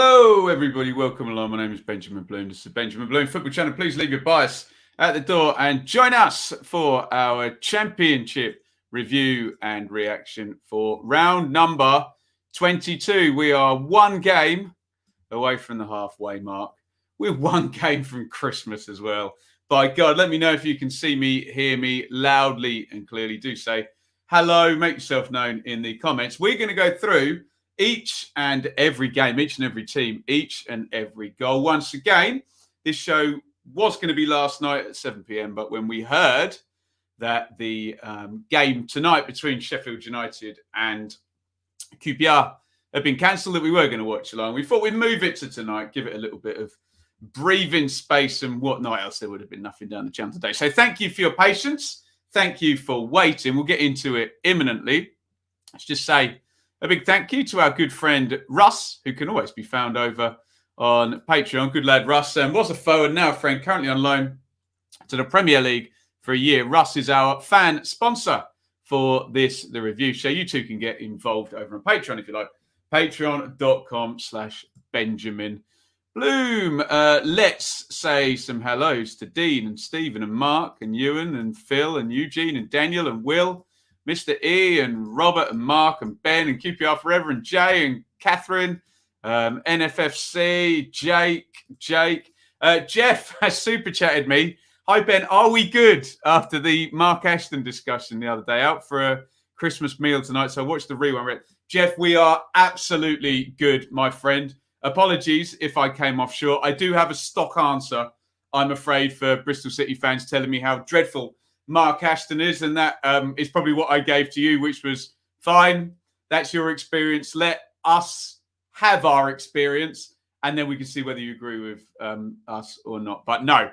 Hello, everybody. Welcome along. My name is Benjamin Bloom. This is Benjamin Bloom Football Channel. Please leave your bias at the door and join us for our Championship review and reaction for round number 22. We are one game away from the halfway mark. We're one game from Christmas as well. By God, let me know if you can see me, hear me loudly and clearly. Do say hello. Make yourself known in the comments. We're going to go through each and every game, each and every team, each and every goal. Once again, this show was going to be last night at 7 p.m, but when we heard that the game tonight between Sheffield United and QPR had been cancelled, that we were going to watch along, we thought we'd move it to tonight, give it a little bit of breathing space and whatnot, else there would have been nothing down the channel today. So thank you for your patience. Thank you for waiting. We'll get into it imminently. Let's just say a big thank you to our good friend Russ, who can always be found over on Patreon. Good lad, Russ. Was a foe and now a friend, currently on loan to the Premier League for a year. Russ is our fan sponsor for the review show. You too can get involved over on Patreon if you like. Patreon.com/Benjamin Bloom. Let's say some hellos to Dean and Stephen and Mark and Ewan and Phil and Eugene and Daniel and Will, Mr. E and Robert and Mark and Ben and QPR Forever and Jay and Catherine, NFFC, Jake. Jeff has super chatted me. Hi, Ben. Are we good after the Mark Ashton discussion the other day? Out for a Christmas meal tonight, so I watched the rerun. Jeff, we are absolutely good, my friend. Apologies if I came off short. I do have a stock answer, I'm afraid, for Bristol City fans telling me how dreadful Mark Ashton is, and that is probably what I gave to you, which was fine. That's your experience. Let us have our experience, and then we can see whether you agree with us or not. But no,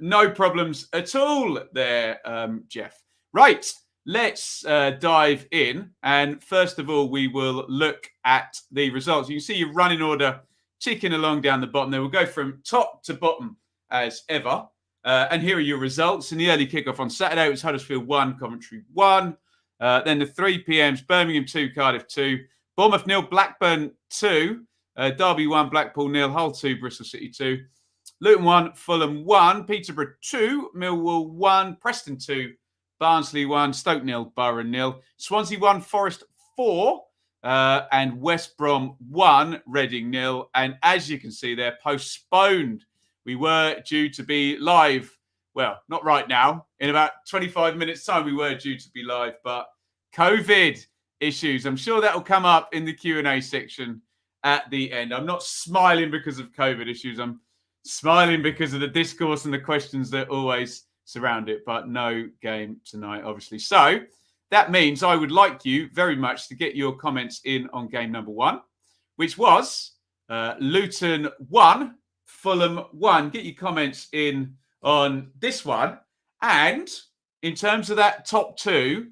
no problems at all there, Jeff. Right, let's dive in. And first of all, we will look at the results. You can see your running order ticking along down the bottom there. We'll go from top to bottom as ever. And here are your results. In the early kickoff on Saturday, it was Huddersfield 1, Coventry 1. Then the 3 p.m.s, Birmingham 2, Cardiff 2, Bournemouth 0, Blackburn 2, Derby 1, Blackpool 0, Hull 2, Bristol City 2, Luton 1, Fulham 1, Peterborough 2, Millwall 1, Preston 2, Barnsley 1, Stoke 0, Borough 0, Swansea 1, Forest 4, and West Brom 1, Reading 0. And as you can see, they're postponed. We were due to be live. Well, not right now. In about 25 minutes' time, we were due to be live. But COVID issues. I'm sure that will come up in the Q&A section at the end. I'm not smiling because of COVID issues. I'm smiling because of the discourse and the questions that always surround it. But no game tonight, obviously. So that means I would like you very much to get your comments in on game number 1, which was Luton 1. Fulham 1. Get your comments in on this one. And in terms of that top 2,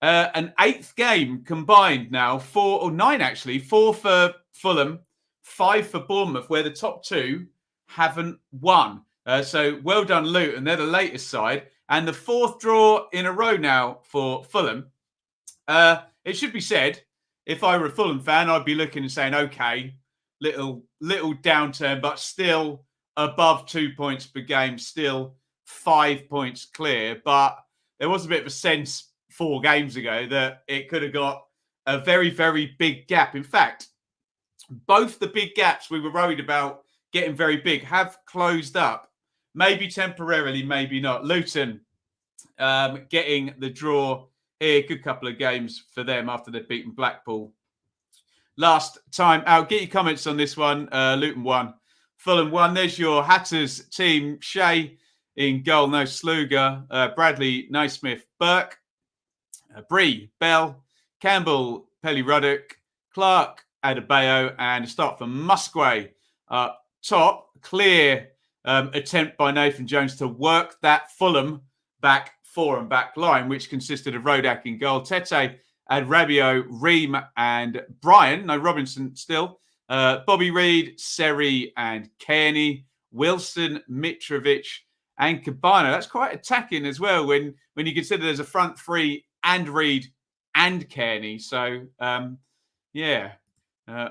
an 8th game combined now, 4 or 9 actually, 4 for Fulham, 5 for Bournemouth, where the top 2 haven't won. So well done, Luton. They're the latest side. And the 4th draw in a row now for Fulham. It should be said, if I were a Fulham fan, I'd be looking and saying, okay, little downturn, but still above 2 points per game, still 5 points clear. But there was a bit of a sense 4 games ago that it could have got a very, very big gap. In fact, both the big gaps we were worried about getting very big have closed up. Maybe temporarily, maybe not. Luton getting the draw here. Good couple of games for them after they've beaten Blackpool last time out. Get your comments on this one. Luton 1, Fulham 1. There's your Hatters team. Shea in goal. No Sluga. Bradley, Naismith, Burke, Bree, Bell, Campbell, Pelly Ruddock, Clark, Adebayo, and a start for Musquay up top. Clear attempt by Nathan Jones to work that Fulham back 4 and back line, which consisted of Rodak in goal. Tete, and Rabiot, Ream, and Brian. No, Robinson still. Bobby Reid, Seri, and Kearney. Wilson, Mitrovic, and Cabana. That's quite attacking as well when you consider there's a front 3 and Reid and Kearney. So, yeah,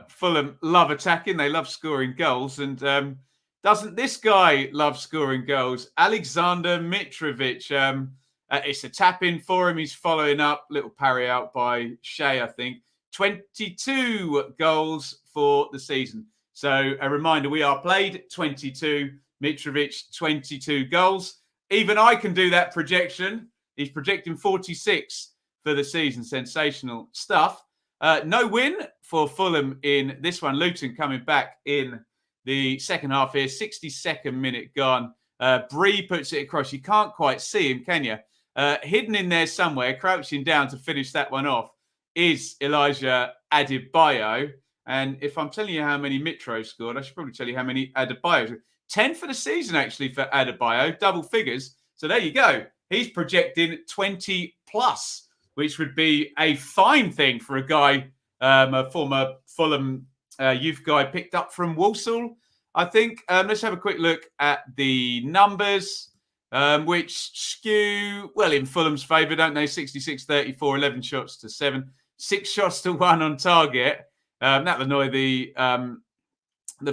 Fulham love attacking. They love scoring goals. And doesn't this guy love scoring goals? Alexander Mitrovic. It's a tap-in for him. He's following up. Little parry out by Shea, I think. 22 goals for the season. So a reminder, we are played 22. Mitrovic, 22 goals. Even I can do that projection. He's projecting 46 for the season. Sensational stuff. No win for Fulham in this one. Luton coming back in the second half here. 62nd minute gone. Bree puts it across. You can't quite see him, can you? Hidden in there somewhere, crouching down to finish that one off, is Elijah Adebayo. And if I'm telling you how many Mitro scored, I should probably tell you how many Adebayo. 10 for the season, actually, for Adebayo. Double figures. So there you go. He's projecting 20 plus, which would be a fine thing for a guy, a former Fulham youth guy picked up from Walsall, I think. Let's have a quick look at the numbers, which skew, well, in Fulham's favour, don't they? 66-34, 11 shots to 7, 6 shots to 1 on target. That'll annoy the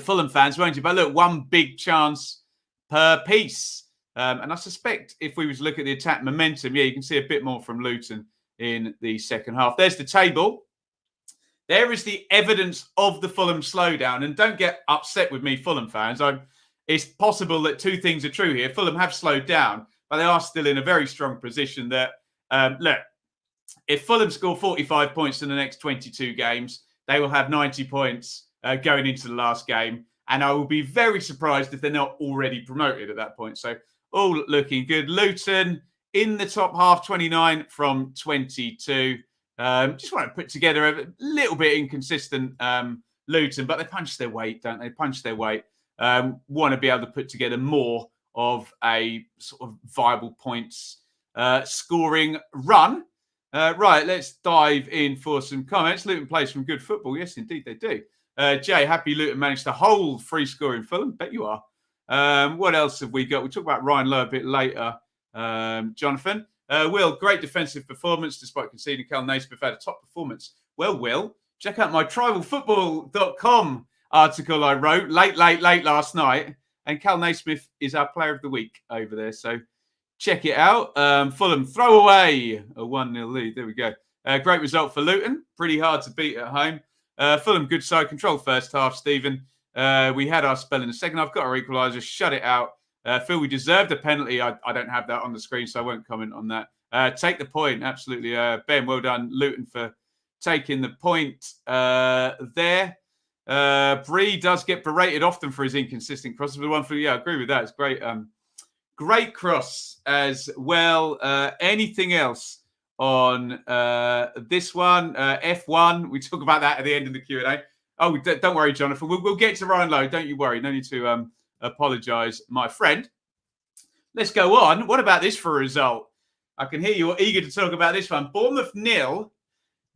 Fulham fans, won't you? But look, one big chance per piece. And I suspect if we was to look at the attack momentum, yeah, you can see a bit more from Luton in the second half. There's the table. There is the evidence of the Fulham slowdown. And don't get upset with me, Fulham fans. It's possible that two things are true here. Fulham have slowed down, but they are still in a very strong position that, look, if Fulham score 45 points in the next 22 games, they will have 90 points going into the last game. And I will be very surprised if they're not already promoted at that point. So all looking good. Luton in the top half, 29 from 22. Just want to put together a little bit inconsistent Luton, but they punch their weight, don't they? Punch their weight. Want to be able to put together more of a sort of viable points scoring run. Right, let's dive in for some comments. Luton plays some good football. Yes, indeed, they do. Jay, happy Luton managed to hold free scoring Fulham. Bet you are. What else have we got? We'll talk about Ryan Lowe a bit later. Jonathan. Will, great defensive performance despite conceding. Cal Naismith had a top performance. Well, Will, check out my tribalfootball.com article I wrote late last night. And Cal Naismith is our player of the week over there. So check it out. Fulham throw away a 1-0 lead. There we go. Great result for Luton. Pretty hard to beat at home. Fulham, good side control first half, Stephen. We had our spell in the second half, got our equaliser, shut it out. Phil, we deserved a penalty. I don't have that on the screen, so I won't comment on that. Take the point, absolutely. Ben, well done, Luton, for taking the point there. Bree does get berated often for his inconsistent crosses. The one for, yeah, I agree with that. It's great. Great cross as well. Anything else on this one? F1, we talk about that at the end of the Q&A. Oh, don't worry, Jonathan. We'll get to Ryan Lowe. Don't you worry. No need to apologise, my friend. Let's go on. What about this for a result? I can hear you're eager to talk about this one. Bournemouth 0,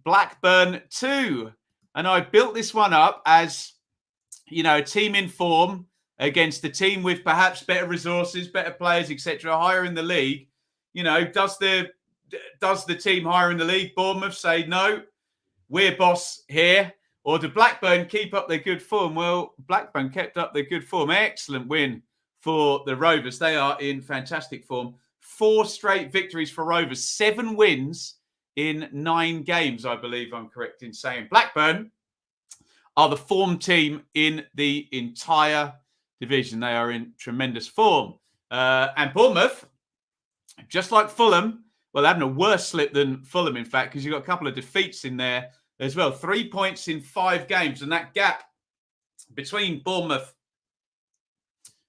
Blackburn 2. And I built this one up as, you know, a team in form against a team with perhaps better resources, better players, etc., higher in the league. You know, does the team higher in the league, Bournemouth, say, no, we're boss here? Or do Blackburn keep up their good form? Well, Blackburn kept up their good form. Excellent win for the Rovers. They are in fantastic form. 4 straight victories for Rovers. 7 wins in 9 games, I believe I'm correct in saying. Blackburn are the form team in the entire division. They are in tremendous form. And Bournemouth, just like Fulham, well, having a worse slip than Fulham, in fact, because you've got a couple of defeats in there as well. 3 points in 5 games. And that gap between Bournemouth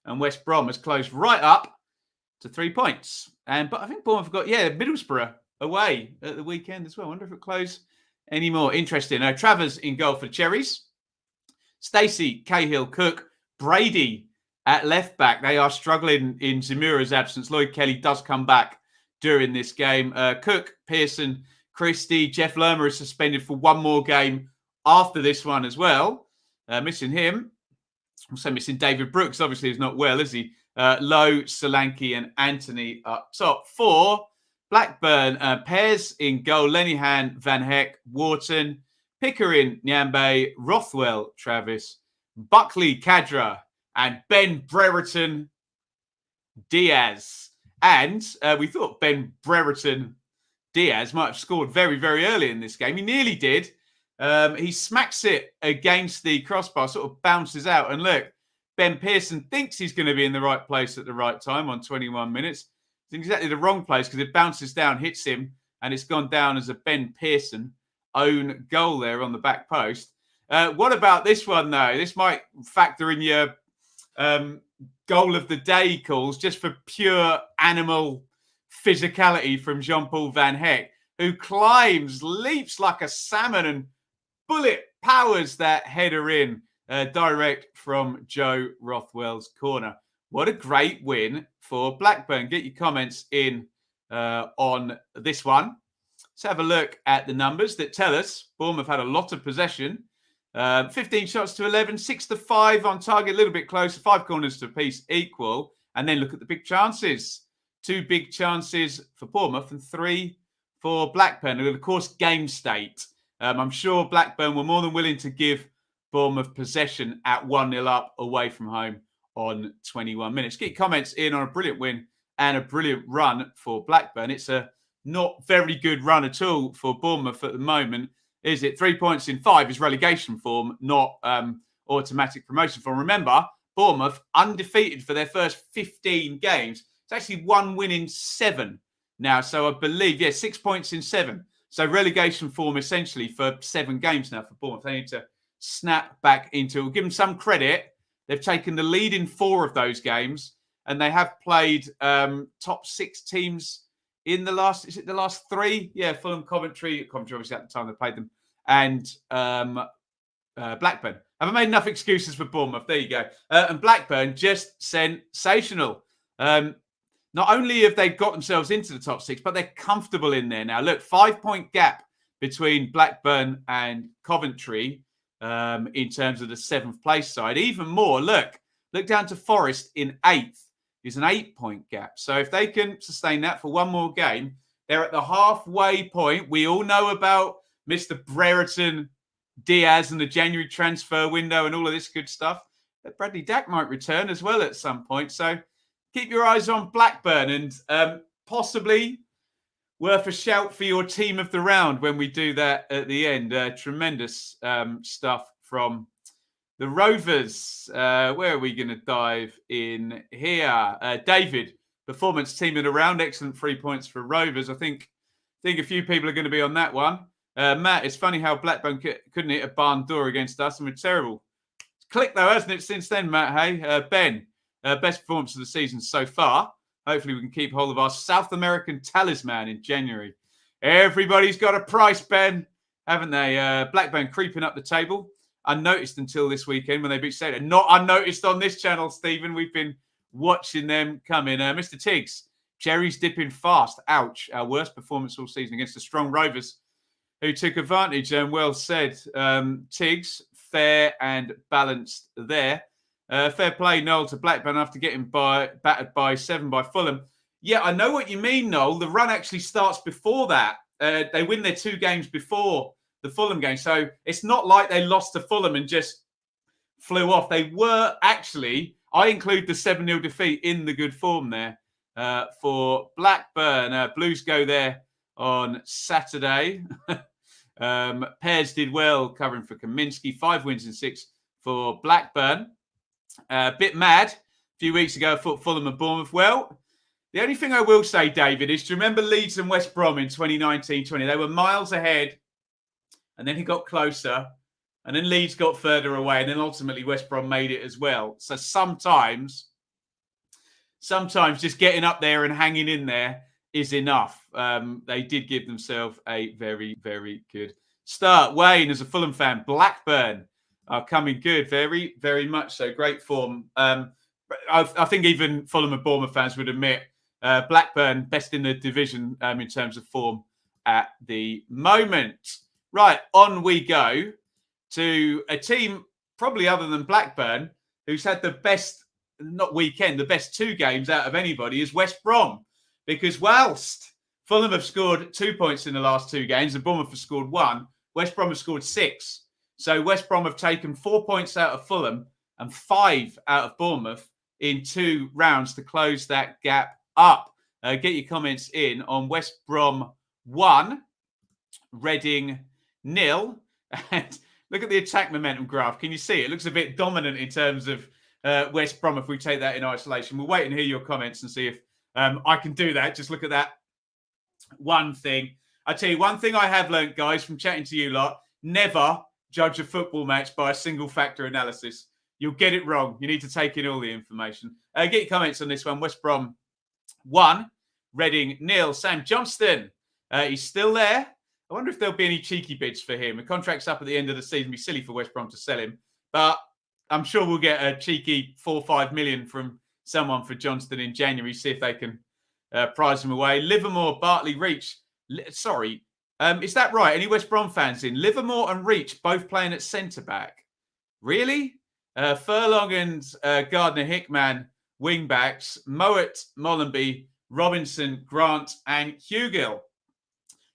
and West Brom has closed right up to 3 points. But I think Bournemouth got, Middlesbrough away at the weekend as well. I wonder if it closed any more. Interesting. Travers in goal for Cherries. Stacey, Cahill, Cook, Brady at left back. They are struggling in Zamura's absence. Lloyd Kelly does come back during this game. Cook, Pearson, Christie, Jeff Lerma is suspended for 1 more game after this one as well. Missing him. Also missing David Brooks. Obviously, he's not well, is he? Lowe, Solanke and Anthony up top. 4, Blackburn. Pears in goal. Lenihan, Van Heck, Wharton, Pickering, Nyambe, Rothwell, Travis, Buckley, Cadra, and Ben Brereton, Diaz. And we thought Ben Brereton, Diaz might have scored very, very early in this game. He nearly did. He smacks it against the crossbar, sort of bounces out. And look, Ben Pearson thinks he's going to be in the right place at the right time on 21 minutes. It's in exactly the wrong place because it bounces down, hits him, and it's gone down as a Ben Pearson own goal there on the back post. What about this one, though? This might factor in your goal of the day calls just for pure animal physicality from Jean-Paul Van Heck, who climbs, leaps like a salmon and bullet powers that header in direct from Joe Rothwell's corner. What a great win for Blackburn. Get your comments in on this one. Let's have a look at the numbers that tell us Bournemouth had a lot of possession. 15 shots to 11, 6-5 on target, a little bit closer, 5 corners to a piece equal. And then look at the big chances. 2 big chances for Bournemouth and 3 for Blackburn. And of course, game state. I'm sure Blackburn were more than willing to give Bournemouth possession at 1-0 up away from home on 21 minutes. Get your comments in on a brilliant win and a brilliant run for Blackburn. It's a not very good run at all for Bournemouth at the moment, is it? 3 points in 5 is relegation form, not automatic promotion form. Remember, Bournemouth undefeated for their first 15 games. It's actually 1 win in 7 now. So I believe, 6 points in 7. So relegation form essentially for 7 games now for Bournemouth. They need to snap back into it. We'll give them some credit. They've taken the lead in 4 of those games, and they have played top 6 teams in the last, is it the last 3? Yeah, Fulham, Coventry obviously at the time they played them, and Blackburn. Have I made enough excuses for Bournemouth? There you go. And Blackburn, just sensational. Not only have they got themselves into the top 6, but they're comfortable in there now. Look, 5-point gap between Blackburn and Coventry in terms of the 7th place side. Even more, look down to Forest in 8th. Is an 8-point gap. So if they can sustain that for one more game, they're at the halfway point. We all know about Mr. Brereton, Diaz and the January transfer window and all of this good stuff. But Bradley Dack might return as well at some point. So keep your eyes on Blackburn and possibly worth a shout for your team of the round when we do that at the end. Tremendous stuff from the Rovers. Where are we going to dive in here? David, performance team of the round. Excellent 3 points for Rovers. I think a few people are going to be on that one. Matt, it's funny how Blackburn couldn't hit a barn door against us and we're terrible. It's clicked though, hasn't it, since then, Matt? Hey, Ben, best performance of the season so far. Hopefully we can keep hold of our South American talisman in January. Everybody's got a price, Ben, haven't they? Blackburn creeping up the table. Unnoticed until this weekend when they beat Stoke. Not unnoticed on this channel, Stephen. We've been watching them come in. Mr. Tiggs, Jerry's dipping fast. Ouch. Our worst performance all season against the strong Rovers who took advantage. And well said, Tiggs. Fair and balanced there. Fair play, Noel, to Blackburn after getting battered by 7 by Fulham. Yeah, I know what you mean, Noel. The run actually starts before that. They win their 2 games before the Fulham game. So it's not like they lost to Fulham and just flew off. They were actually, I include the 7-0 defeat in the good form there for Blackburn. Blues go there on Saturday. Pears did well covering for Kaminsky. 5 wins in 6 for Blackburn. Bit mad. A few weeks ago, I thought Fulham and Bournemouth. Well, the only thing I will say, David, is do you remember Leeds and West Brom in 2019-20? They were miles ahead. And then he got closer, and then Leeds got further away, and then ultimately West Brom made it as well. So sometimes just getting up there and hanging in there is enough. They did give themselves a very, very good start. Wayne, as a Fulham fan, Blackburn are coming good, very, very much so. Great form. I think even Fulham and Bournemouth fans would admit Blackburn best in the division in terms of form at the moment. Right, on we go to a team, probably other than Blackburn, who's had the best, the best 2 games out of anybody is West Brom. Because whilst Fulham have scored 2 points in the last 2 games and Bournemouth have scored 1, West Brom have scored 6. So West Brom have taken 4 points out of Fulham and 5 out of Bournemouth in 2 rounds to close that gap up. Get your comments in on West Brom 1, Reading 0. And look at the attack momentum graph. Can you see it? It looks a bit dominant in terms of West Brom if we take that in isolation. We'll wait and hear your comments and see if I can do that. Just look at that one thing. I tell you, one thing I have learned, guys, from chatting to you lot, never judge a football match by a single factor analysis. You'll get it wrong. You need to take in all the information. Get your comments on this one. West Brom 1, Reading 0. Sam Johnston, he's still there. I wonder if there'll be any cheeky bids for him. The contract's up at the end of the season. It'd be silly for West Brom to sell him. But I'm sure we'll get a cheeky 4 or 5 million from someone for Johnston in January. See if they can prize him away. Livermore, Bartley, Reach. Sorry. Is that right? Any West Brom fans in? Livermore and Reach both playing at centre-back. Really? Furlong and Gardner-Hickman, wing-backs. Mowat, Mollenby, Robinson, Grant and Hugill.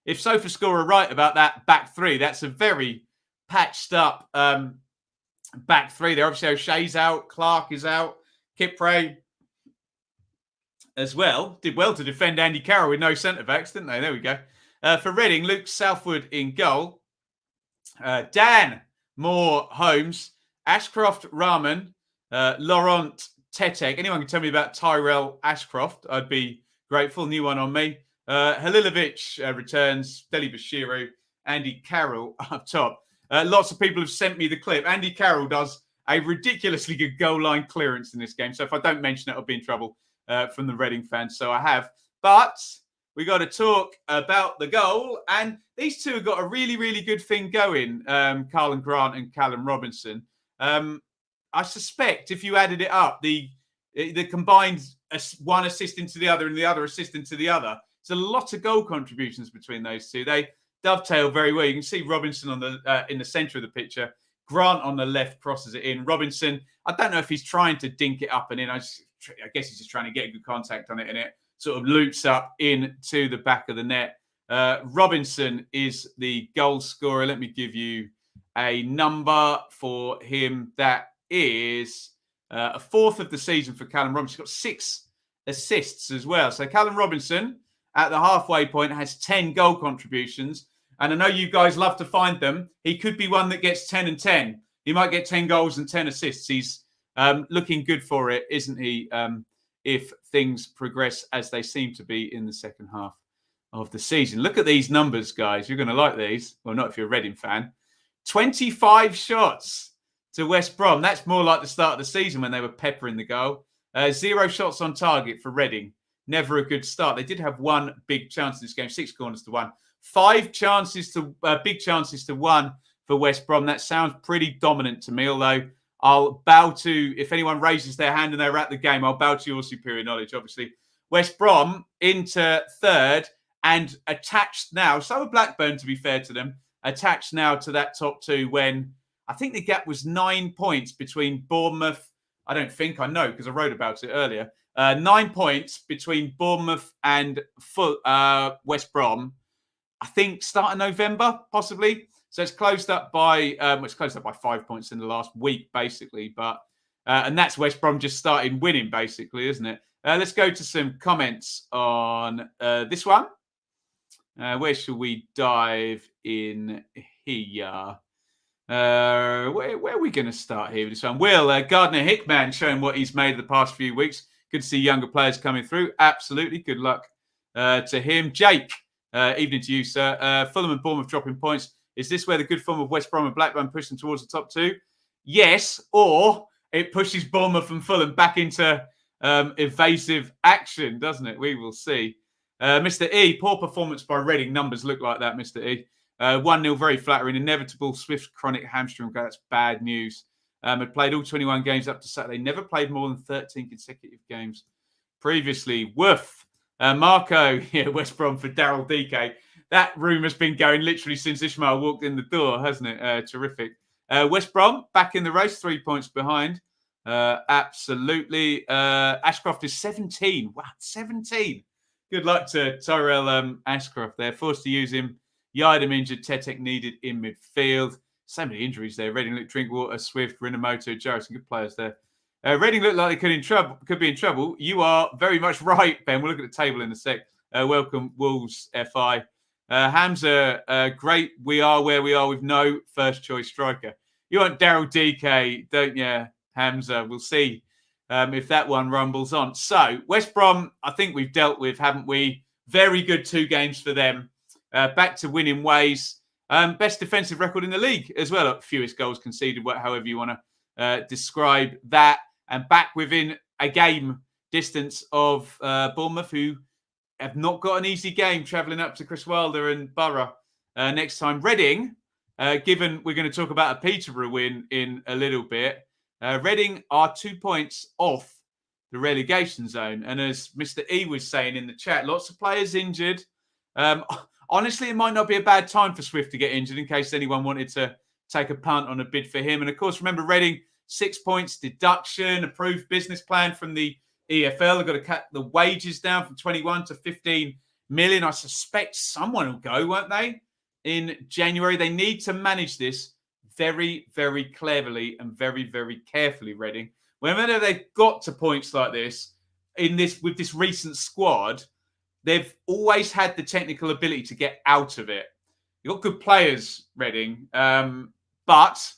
If SofaScore are right about that back three, that's a very patched up back three. There obviously O'Shea's out, Clark is out, Kipre as well. Did well to defend Andy Carroll with no centre-backs, didn't they? There we go. For Reading, Luke Southwood in goal. Dan Moore, Holmes, Ashcroft, Rahman, Laurent Tetek. Anyone can tell me about Tyrell Ashcroft? I'd be grateful. New one on me. Halilovic returns. Deli Bashiru, Andy Carroll up top. Lots of people have sent me the clip. Andy Carroll does a ridiculously good goal line clearance in this game. So if I don't mention it, I'll be in trouble from the Reading fans. So I have. But we got to talk about the goal. And these two have got a really, really good thing going, Carlin Grant and Callum Robinson. I suspect if you added it up, the combined one assisting to the other and the other assisting to the other, it's a lot of goal contributions between those two. They dovetail very well. You can see Robinson on the in the centre of the picture. Grant on the left crosses it in. Robinson, I don't know if he's trying to dink it up and in. I guess he's just trying to get a good contact on it, and it sort of loops up into the back of the net. Robinson is the goal scorer. Let me give you a number for him. That is a fourth of the season for Callum Robinson. He's got 6 assists as well. So Callum Robinson at the halfway point has 10 goal contributions. And I know you guys love to find them. He could be one that gets 10 and 10. He might get 10 goals and 10 assists. He's looking good for it, isn't he? If things progress as they seem to be in the second half of the season. Look at these numbers, guys. You're going to like these. Well, not if you're a Reading fan. 25 shots to West Brom. That's more like the start of the season when they were peppering the goal. 0 shots on target for Reading. Never a good start. They did have 1 big chance in this game, 6 corners to 1. 5 chances to big chances to 1 for West Brom. That sounds pretty dominant to me, although I'll bow to, if anyone raises their hand and they're at the game, I'll bow to your superior knowledge, obviously. West Brom into third and attached now. So are Blackburn, to be fair to them, attached now to that top 2 when I think the gap was 9 points between Bournemouth. I don't think I know because I wrote about it earlier. 9 points between Bournemouth and West Brom. I think start of November, possibly. So it's closed up by 5 points in the last week, basically. But and that's West Brom just starting winning, basically, isn't it? Let's go to some comments on this one. Where shall we dive in here? Where are we going to start here with this one? Will Gardner Hickman showing what he's made of the past few weeks. Good to see younger players coming through. Absolutely. Good luck to him. Jake, evening to you, sir. Fulham and Bournemouth dropping points. Is this where the good form of West Brom and Blackburn push them towards the top 2? Yes, or it pushes Bournemouth and Fulham back into evasive action, doesn't it? We will see. Mr. E, poor performance by Reading. Numbers look like that, Mr. E. 1-0, very flattering. Inevitable Swift chronic hamstring. That's bad news. Had played all 21 games up to Saturday. Never played more than 13 consecutive games previously. Woof. Marco, West Brom for Daryl DK. That rumour's been going literally since Ishmael walked in the door, hasn't it? Terrific. West Brom back in the race, 3 points behind. Absolutely. Ashcroft is 17. Wow, 17. Good luck to Tyrell Ashcroft there. Forced to use him Yidam injured, Tetek needed in midfield. So many injuries there. Reading looked Drinkwater, Swift, Rinamoto, Jarrett, some good players there. Reading looked like they could be in trouble. You are very much right, Ben. We'll look at the table in a sec. Welcome, Wolves FI. Hamza, great. We are where we are with no first choice striker. You want Daryl DK, don't you, Hamza? We'll see if that one rumbles on. So, West Brom, I think we've dealt with, haven't we? Very good 2 games for them. Back to winning ways. Best defensive record in the league as well. Fewest goals conceded, however you want to describe that. And back within a game distance of Bournemouth, who have not got an easy game travelling up to Chris Wilder and Borough next time. Reading, given we're going to talk about a Peterborough win in a little bit, Reading are 2 points off the relegation zone. And as Mr. E was saying in the chat, lots of players injured. Honestly, it might not be a bad time for Swift to get injured in case anyone wanted to take a punt on a bid for him. And of course, remember, Reading, 6 points deduction, approved business plan from the EFL. They've got to cut the wages down from 21 to 15 million. I suspect someone will go, won't they, in January? They need to manage this very, very cleverly and very, very carefully, Reading. Whenever they've got to points like this, with this recent squad, they've always had the technical ability to get out of it. You've got good players, Reading, but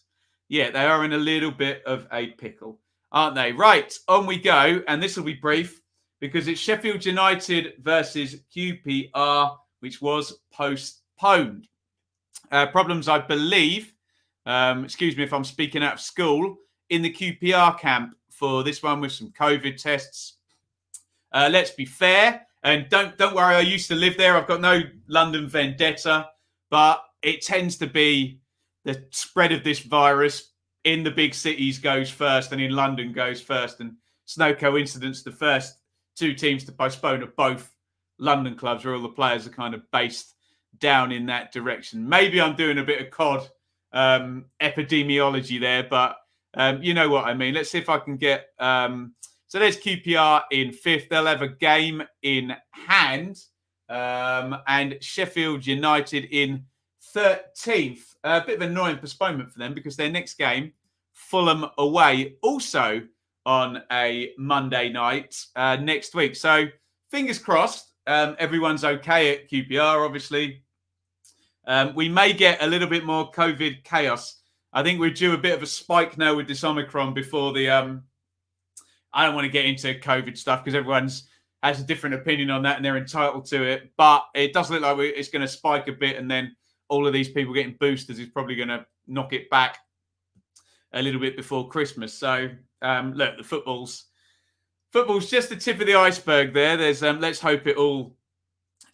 yeah, they are in a little bit of a pickle, aren't they? Right, on we go. And this will be brief because it's Sheffield United versus QPR, which was postponed. Problems, I believe, excuse me if I'm speaking out of school, in the QPR camp for this one with some COVID tests. Let's be fair. And don't worry, I used to live there. I've got no London vendetta, but it tends to be the spread of this virus in the big cities goes first and in London goes first. And it's no coincidence the first 2 teams to postpone are both London clubs where all the players are kind of based down in that direction. Maybe I'm doing a bit of COD epidemiology there, but you know what I mean. Let's see if I can get... So there's QPR in 5th. They'll have a game in hand. And Sheffield United in 13th. A bit of an annoying postponement for them because their next game, Fulham away, also on a Monday night next week. So fingers crossed, everyone's okay at QPR, obviously. We may get a little bit more COVID chaos. I think we're due a bit of a spike now with this Omicron before the... I don't want to get into COVID stuff because everyone has a different opinion on that and they're entitled to it. But it does look like it's going to spike a bit, and then all of these people getting boosters is probably going to knock it back a little bit before Christmas. So, look, the football's just the tip of the iceberg there. There's let's hope it all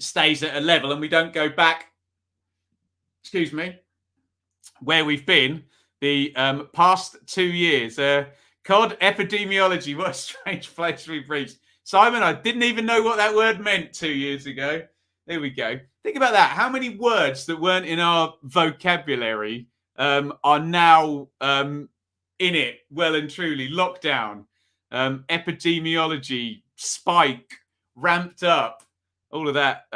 stays at a level and we don't go back, excuse me, where we've been the past 2 years. COD epidemiology, what a strange place we've reached. Simon, I didn't even know what that word meant 2 years ago. There we go. Think about that. How many words that weren't in our vocabulary are now in it, well and truly? Lockdown, epidemiology, spike, ramped up, all of that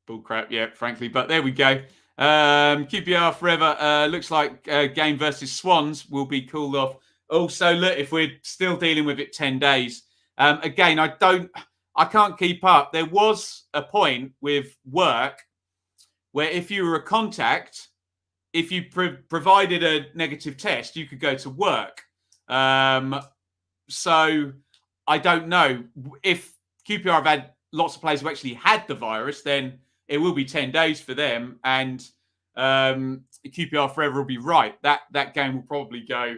bullcrap, yeah, frankly. But there we go. QPR forever. Looks like game versus Swans will be called off. Also, look, if we're still dealing with it 10 days, again, I can't keep up. There was a point with work where if you were a contact, if you provided a negative test, you could go to work. So I don't know. If QPR have had lots of players who actually had the virus, then it will be 10 days for them, and QPR forever will be right. That game will probably go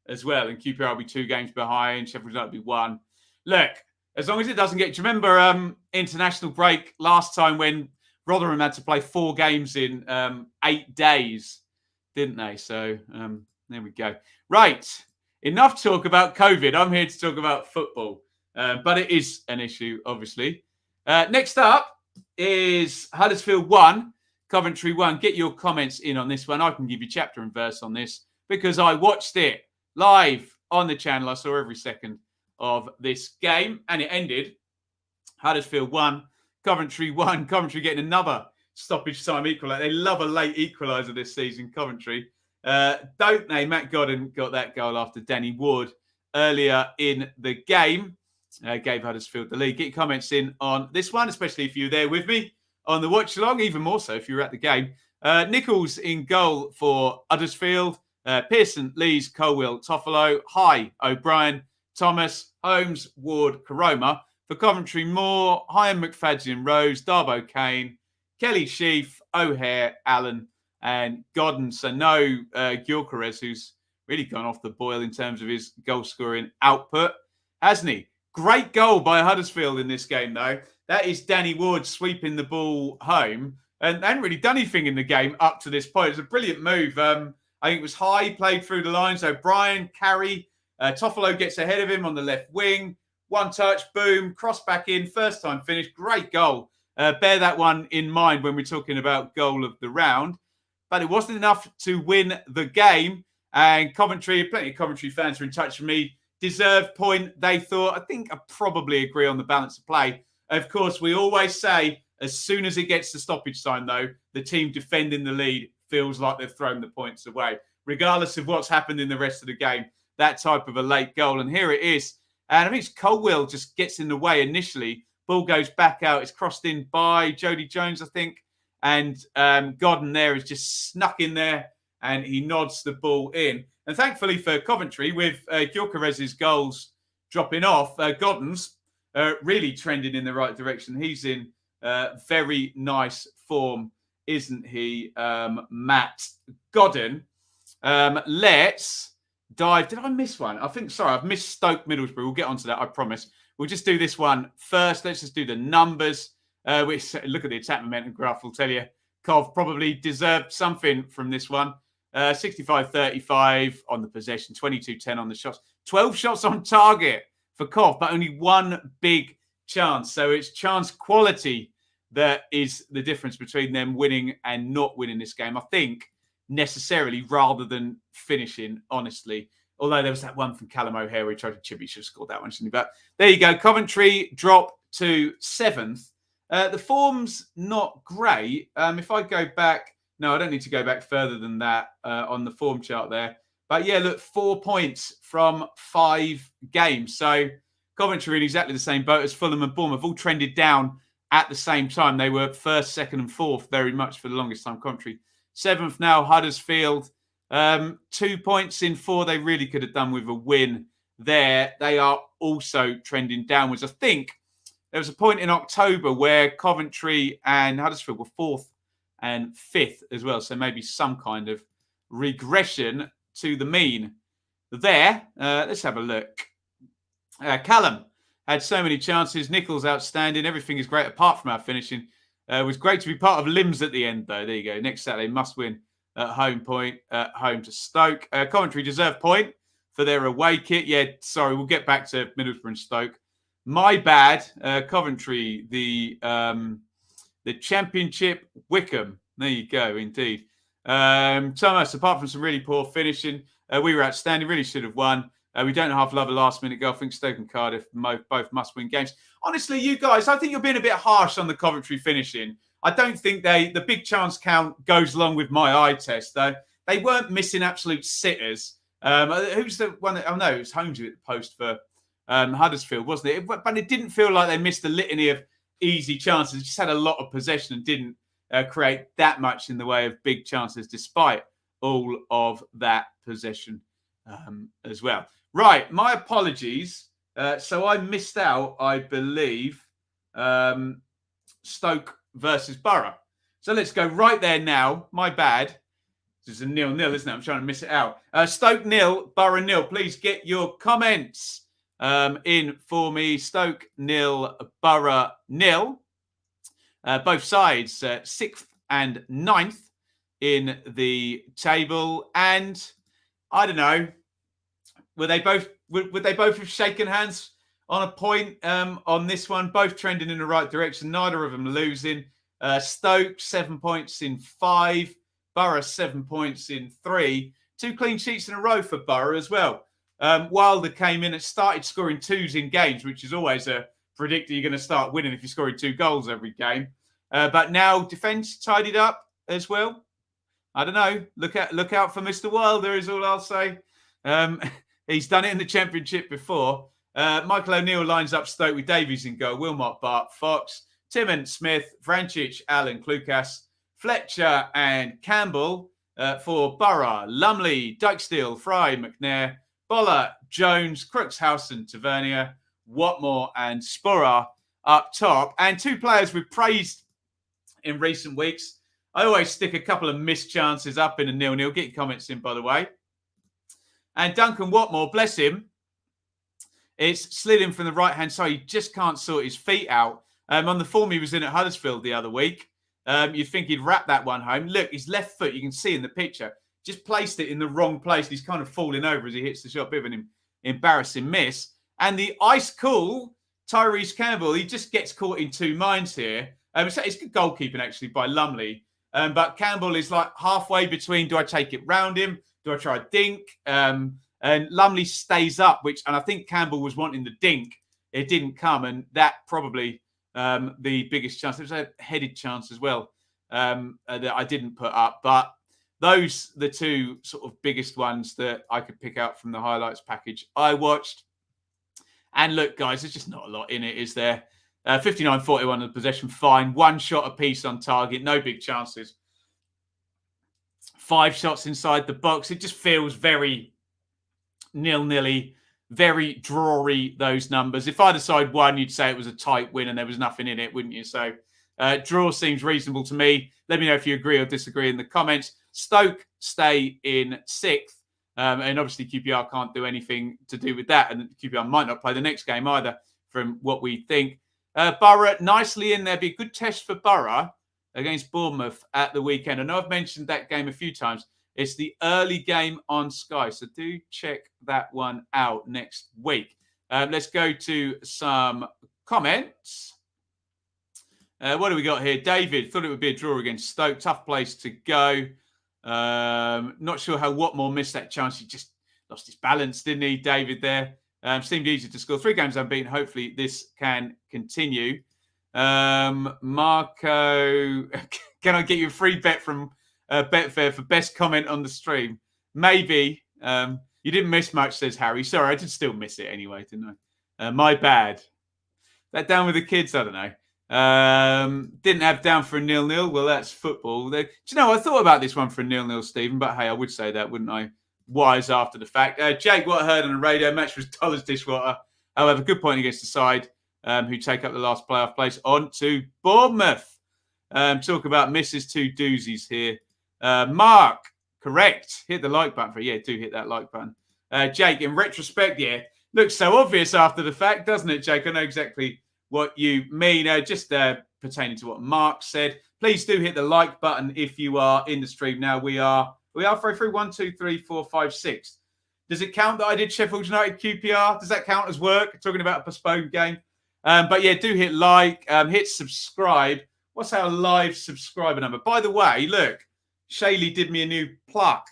as well, and QPR will be 2 games behind. Sheffield United will be 1. Look, as long as it doesn't get... Do you remember international break last time when Rotherham had to play 4 games in 8 days, didn't they? So there we go. Right, enough talk about COVID. I'm here to talk about football, but it is an issue, obviously. Next up is Huddersfield 1, Coventry 1. Get your comments in on this one. I can give you chapter and verse on this because I watched it live on the channel. I saw every second of this game, and it ended Huddersfield 1, Coventry 1. Coventry getting another stoppage time equaliser. They love a late equaliser this season, Coventry. Don't they? Matt Godden got that goal after Danny Ward earlier in the game. Gave Huddersfield the lead. Get your comments in on this one, especially if you're there with me on the watch along, even more so if you're at the game. Nichols in goal for Huddersfield. Pearson, Lees, Colwill, Toffolo, High, O'Brien, Thomas, Holmes, Ward, Karoma. For Coventry, Moore, Hyam, McFadzean, Rose, Darbo, Kane, Kelly, Sheaf, O'Hare, Allen, and Godden. So no Gyökeres, who's really gone off the boil in terms of his goal-scoring output, hasn't he? Great goal by Huddersfield in this game, though. That is Danny Ward sweeping the ball home. And they hadn't really done anything in the game up to this point. It was a brilliant move. I think it was High, played through the lines. O'Brien, carry. Toffolo gets ahead of him on the left wing. One touch, boom, cross back in. First time finish. Great goal. Bear that one in mind when we're talking about goal of the round. But it wasn't enough to win the game. And Coventry, plenty of Coventry fans were in touch with me. Deserved point, they thought. I think I probably agree on the balance of play. Of course, we always say, as soon as it gets to stoppage time, though, the team defending the lead feels like they've thrown the points away, regardless of what's happened in the rest of the game. That type of a late goal. And here it is. And I think it's Colwill just gets in the way initially. Ball goes back out. It's crossed in by Jody Jones, I think. And Godden there is just snuck in there and he nods the ball in. And thankfully for Coventry, with Gyökeres' goals dropping off, Godden's really trending in the right direction. He's in very nice form, isn't he, Matt Godden? Let's dive. Did I miss one? I think, sorry, I've missed Stoke Middlesbrough. We'll get onto that, I promise. We'll just do this one first. Let's just do the numbers. Look at the attack momentum graph. Will tell you Cov probably deserved something from this one. 65-35 on the possession, 22-10 on the shots. 12 shots on target for Cov, but only one big chance. So it's chance quality that is the difference between them winning and not winning this game, I think, necessarily, rather than finishing, honestly. Although there was that one from Callum O'Hare where he tried to chip, he should have scored that one, shouldn't he? But there you go. Coventry drop to 7th. The form's not great. If I go back, no, I don't need to go back further than that on the form chart there. But yeah, look, 4 points from 5 games. So Coventry in exactly the same boat as Fulham and Bournemouth, all trended down at the same time. They were 1st, 2nd and 4th very much for the longest time. Coventry 7th now, Huddersfield. 2 points in 4. They really could have done with a win there. They are also trending downwards. I think there was a point in October where Coventry and Huddersfield were 4th and 5th as well. So maybe some kind of regression to the mean there. Let's have a look. Callum had so many chances. Nichols outstanding. Everything is great apart from our finishing. It was great to be part of Limbs at the end, though. There you go. Next Saturday, must win at home to Stoke. Coventry deserved point for their away kit. Yeah, sorry, we'll get back to Middlesbrough and Stoke. My bad. Coventry, the Championship Wickham. There you go, indeed. Thomas, apart from some really poor finishing, we were outstanding. Really should have won. We don't half love a last-minute goal. I think Stoke and Cardiff both must-win games. Honestly, you guys, I think you're being a bit harsh on the Coventry finishing. I don't think the big chance count goes along with my eye test, though. They weren't missing absolute sitters. Who's the one that... Oh, no, it was Holmes at the post for Huddersfield, wasn't it? But it didn't feel like they missed a litany of easy chances. They just had a lot of possession and didn't create that much in the way of big chances, despite all of that possession as well. Right, my apologies. So I missed out, I believe, Stoke versus Borough. So let's go right there now. My bad. This is a 0-0, isn't it? I'm trying to miss it out. Stoke 0, Borough 0. Please get your comments in for me. Stoke 0, Borough 0. Both sides 6th and 9th in the table. And I don't know, would they both have shaken hands on a point on this one? Both trending in the right direction. Neither of them losing. Stoke 7 points in 5. Borough 7 points in 3. 2 clean sheets in a row for Borough as well. Wilder came in and started scoring 2s in games, which is always a predictor you're going to start winning if you're scoring 2 goals every game. But now defence tidied up as well. I don't know. Look out for Mr. Wilder is all I'll say. He's done it in the Championship before. Michael O'Neill lines up Stoke with Davies in goal, Wilmot, Bart, Fox, Timent, Smith, Vrancic, Allen, Klukas, Fletcher and Campbell for Borough, Lumley, Dykesdale, Fry, McNair, Boller, Jones, Crookshausen, Tavernier, Watmore and Sporer up top. And two players we've praised in recent weeks. I always stick a couple of missed chances up in a 0-0. Get your comments in, by the way. And Duncan Watmore, bless him, it's slid in from the right-hand side. He just can't sort his feet out. On the form he was in at Huddersfield the other week, you'd think he'd wrap that one home. Look, his left foot, you can see in the picture, just placed it in the wrong place. He's kind of falling over as he hits the shot. Bit of an embarrassing miss. And the ice-cool Tyrese Campbell, he just gets caught in two minds here. It's good goalkeeping, actually, by Lumley. But Campbell is like halfway between, do I take it round him? Do I try a dink? And Lumley stays up, and I think Campbell was wanting the dink. It didn't come, and that probably the biggest chance. There was a headed chance as well that I didn't put up. But those the two sort of biggest ones that I could pick out from the highlights package I watched. And look, guys, there's just not a lot in it, is there? 59-41 on the possession, fine. One shot apiece on target, no big chances. 5 shots inside the box. It just feels very nil-nilly, very drawy, those numbers. If either side won, you'd say it was a tight win and there was nothing in it, wouldn't you? So draw seems reasonable to me. Let me know if you agree or disagree in the comments. Stoke stay in 6th. And obviously QPR can't do anything to do with that. And QPR might not play the next game either, from what we think. Borough nicely in there. Be a good test for Borough against Bournemouth at the weekend. I know I've mentioned that game a few times. It's the early game on Sky, so do check that one out next week. Let's go to some comments. What do we got here? David thought it would be a draw against Stoke. Tough place to go. Not sure how Watmore missed that chance. He just lost his balance, didn't he, David, there? Seemed easy to score. 3 games unbeaten. Hopefully this can continue. Marco, can I get you a free bet from Betfair for best comment on the stream? Maybe. You didn't miss much, says Harry. Sorry, I did still miss it anyway, didn't I? My bad. That down with the kids, I don't know. Didn't have down for a 0-0. Well, that's football. Do you know, I thought about this one for a 0-0, Stephen, but hey, I would say that, wouldn't I? Wise after the fact. Jake, what I heard on the radio, match was dull as dishwater. However, good point against the side who take up the last playoff place on to Bournemouth. Talk about misses 2 doozies here. Mark, correct. Hit the like button for it. Yeah, do hit that like button. Jake, in retrospect, yeah, looks so obvious after the fact, doesn't it, Jake? I know exactly what you mean. Just pertaining to what Mark said, please do hit the like button if you are in the stream now. We are through 1, 2, 3, 4, 5, 6. Does it count that I did Sheffield United QPR? Does that count as work? Talking about a postponed game. But yeah, do hit like, hit subscribe. What's our live subscriber number? By the way, look, Shaylee did me a new plaque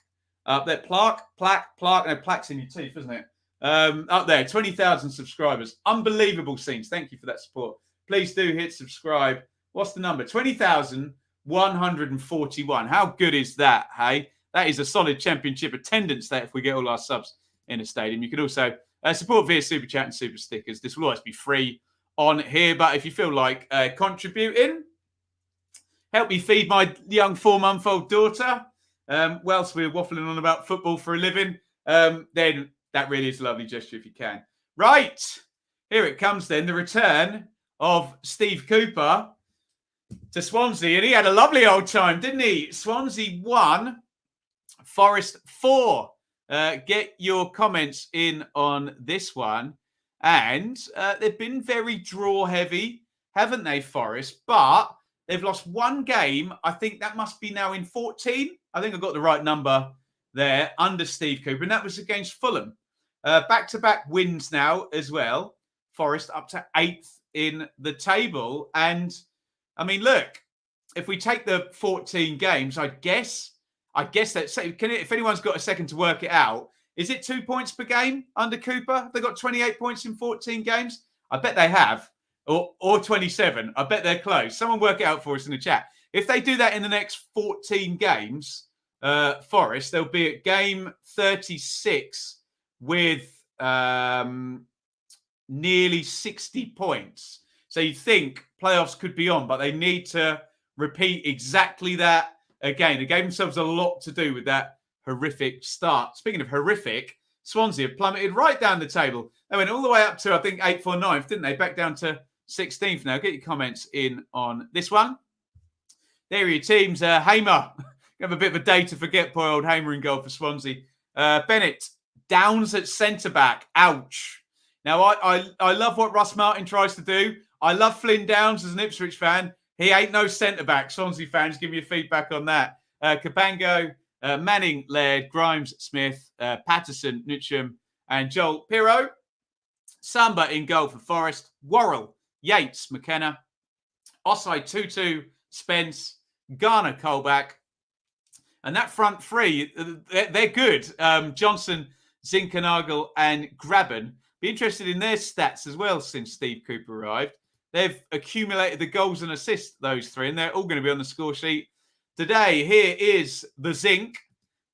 up there. Plaque. No, plaque's in your teeth, isn't it? Up there, 20,000 subscribers. Unbelievable scenes. Thank you for that support. Please do hit subscribe. What's the number? 20,141. How good is that, hey? That is a solid championship attendance there if we get all our subs in a stadium. You can also support via Super Chat and Super Stickers. This will always be free on here, but if you feel like contributing, help me feed my young 4-month-old daughter whilst we're waffling on about football for a living, then that really is a lovely gesture if you can. Right, here it comes then, the return of Steve Cooper to Swansea, and he had a lovely old time, didn't he? Swansea 1, Forest 4. Get your comments in on this one. And they've been very draw-heavy, haven't they, Forest? But they've lost 1 game. I think that must be now in 14. I think I got the right number there under Steve Cooper, and that was against Fulham. Back-to-back wins now as well. Forest up to 8th in the table. And, I mean, look, if we take the 14 games, I guess that's... If anyone's got a second to work it out, is it 2 points per game under Cooper? Have they got 28 points in 14 games? I bet they have. or 27. I bet they're close. Someone work it out for us in the chat. If they do that in the next 14 games, Forest, they'll be at game 36 with nearly 60 points. So you think playoffs could be on, but they need to repeat exactly that again. They gave themselves a lot to do with that horrific start. Speaking of horrific, Swansea have plummeted right down the table. They went all the way up to, I think, 8th or 9th, didn't they? Back down to 16th now. Get your comments in on this one. There are your teams. Hamer. You have a bit of a day to forget, poor old Hamer in goal for Swansea. Bennett. Downs at centre-back. Ouch. Now, I love what Russ Martin tries to do. I love Flynn Downs as an Ipswich fan. He ain't no centre-back. Swansea fans, give me your feedback on that. Cabango, Manning, Laird, Grimes, Smith, Patterson, Nutcham, and Joel Pirro. Samba in goal for Forest. Worrell, Yates, McKenna. Osai, Tutu, Spence, Garner, Colback. And that front three, they're good. Johnson, Zinkernagel, and Graben. Be interested in their stats as well since Steve Cooper arrived. They've accumulated the goals and assists, those three, and they're all going to be on the score sheet today. Here is the Zink.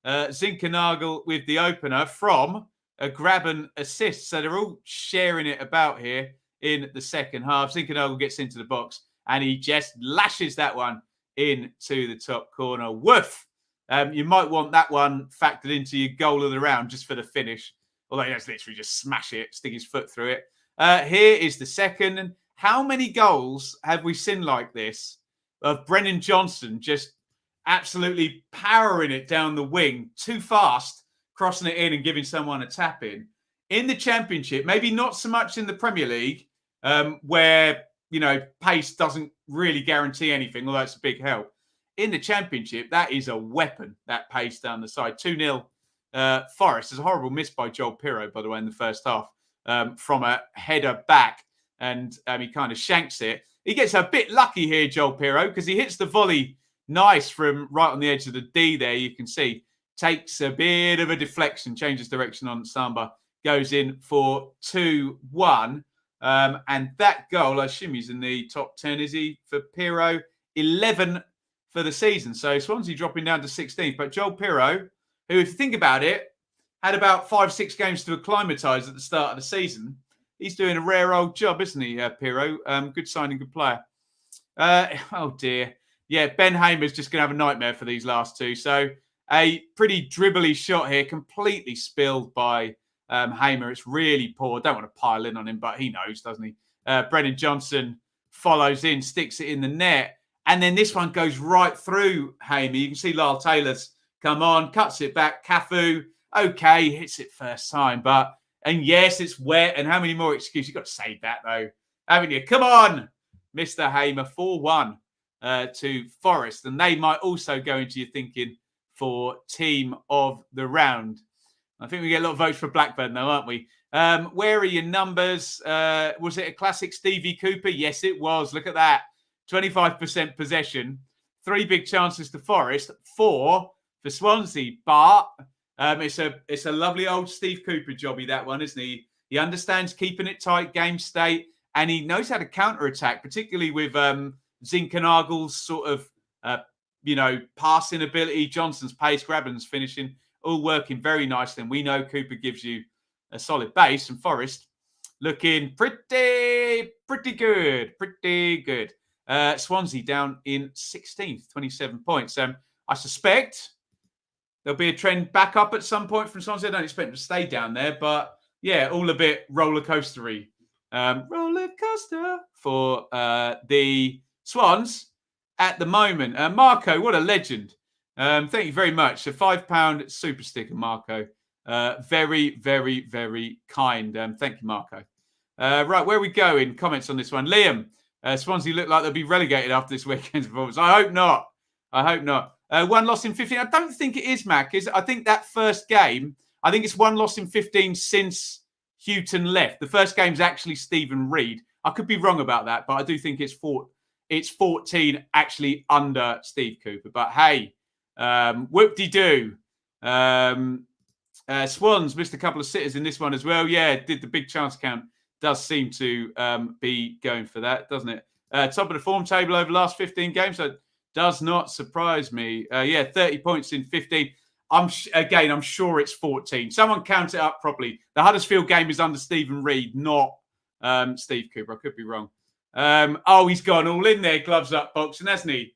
Zinkernagel with the opener from a Graben assist. So they're all sharing it about here in the second half. Zinkernagel gets into the box and he just lashes that one into the top corner. Woof! You might want that one factored into your goal of the round just for the finish. Although he has literally just smash it, stick his foot through it. Here is the second. How many goals have we seen like this of Brennan Johnson just absolutely powering it down the wing too fast, crossing it in and giving someone a tap in the Championship? Maybe not so much in the Premier League, where, you know, pace doesn't really guarantee anything, although it's a big help. In the Championship, that is a weapon, that pace down the side. 2-0 Forest. There's a horrible miss by Joel Pirro, by the way, in the first half from a header back. And he kind of shanks it. He gets a bit lucky here, Joel Pirro, because he hits the volley nice from right on the edge of the D there. You can see, takes a bit of a deflection, changes direction on Samba, goes in for 2-1. And that goal, I assume he's in the top 10, is he, for Pirro? 11 for the season. So Swansea dropping down to 16th. But Joel Pirro, who, if you think about it, had about 5-6 games to acclimatise at the start of the season. He's doing a rare old job, isn't he, Pirro? Good signing, good player. Oh, dear. Yeah, Ben Hamer's just going to have a nightmare for these last two. So a pretty dribbly shot here, completely spilled by Hamer. It's really poor. Don't want to pile in on him, but he knows, doesn't he? Brennan Johnson follows in, sticks it in the net. And then this one goes right through Hamer. You can see Lyle Taylor's come on, cuts it back. Cafu, okay, hits it first time, but... And yes, it's wet. And how many more excuses? You've got to save that, though, haven't you? Come on, Mr. Hamer. 4-1 to Forest. And they might also go into your thinking for team of the round. I think we get a lot of votes for Blackburn, though, aren't we? Where are your numbers? Was it a classic Stevie Cooper? Yes, it was. Look at that. 25% possession. 3 big chances to Forest. 4 for Swansea. But... it's a lovely old Steve Cooper jobby, that one, isn't he? He understands keeping it tight, game state, and he knows how to counter-attack, particularly with Zinkernagel's sort of, passing ability, Johnson's pace, Graben's finishing, all working very nicely. And we know Cooper gives you a solid base, and Forest looking pretty good. Swansea down in 16th, 27 points. I suspect... there'll be a trend back up at some point from Swansea. I don't expect them to stay down there, but yeah, all a bit roller coastery. Roller coaster for the Swans at the moment. Marco, what a legend. Thank you very much. A £5 super sticker, Marco. Very, very, very kind. Thank you, Marco. Right, where are we going? Comments on this one. Liam, Swansea look like they'll be relegated after this weekend's performance. I hope not. 1 loss in 15. I don't think it is, Mac. I think that first game, I think it's 1 loss in 15 since Houghton left. The first game's actually Stephen Reid. I could be wrong about that, but I do think it's 14 actually under Steve Cooper. But hey, whoop-de-doo. Swans missed a couple of sitters in this one as well. Yeah, did the big chance count does seem to be going for that, doesn't it? Top of the form table over the last 15 games. So does not surprise me. 30 points in 15. I'm sure it's 14. Someone count it up properly. The Huddersfield game is under Stephen Reid, not Steve Cooper. I could be wrong. He's gone all in there, gloves up boxing, hasn't he?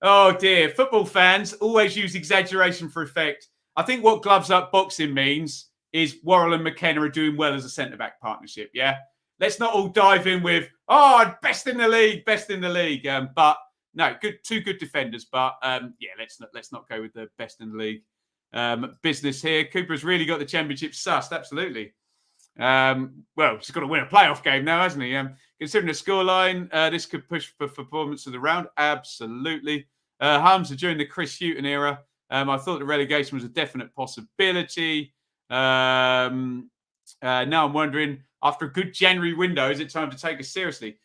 Oh dear. Football fans always use exaggeration for effect. I think what gloves up boxing means is Worrell and McKenna are doing well as a centre-back partnership, yeah? Let's not all dive in with, best in the league. But no, two good defenders. But let's not go with the best in the league business here. Cooper's really got the championship sussed, absolutely. He's got to win a playoff game now, hasn't he? Considering the scoreline, this could push for performance of the round. Absolutely. Hamza, during the Chris Hughton era, I thought the relegation was a definite possibility. Now I'm wondering, after a good January window, is it time to take us seriously?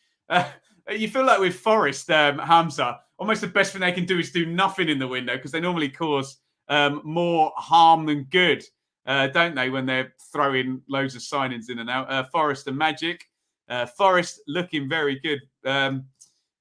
You feel like with Forest, Hamza, almost the best thing they can do is do nothing in the window because they normally cause more harm than good, don't they, when they're throwing loads of signings in and out. Forest and Magic. Forest looking very good.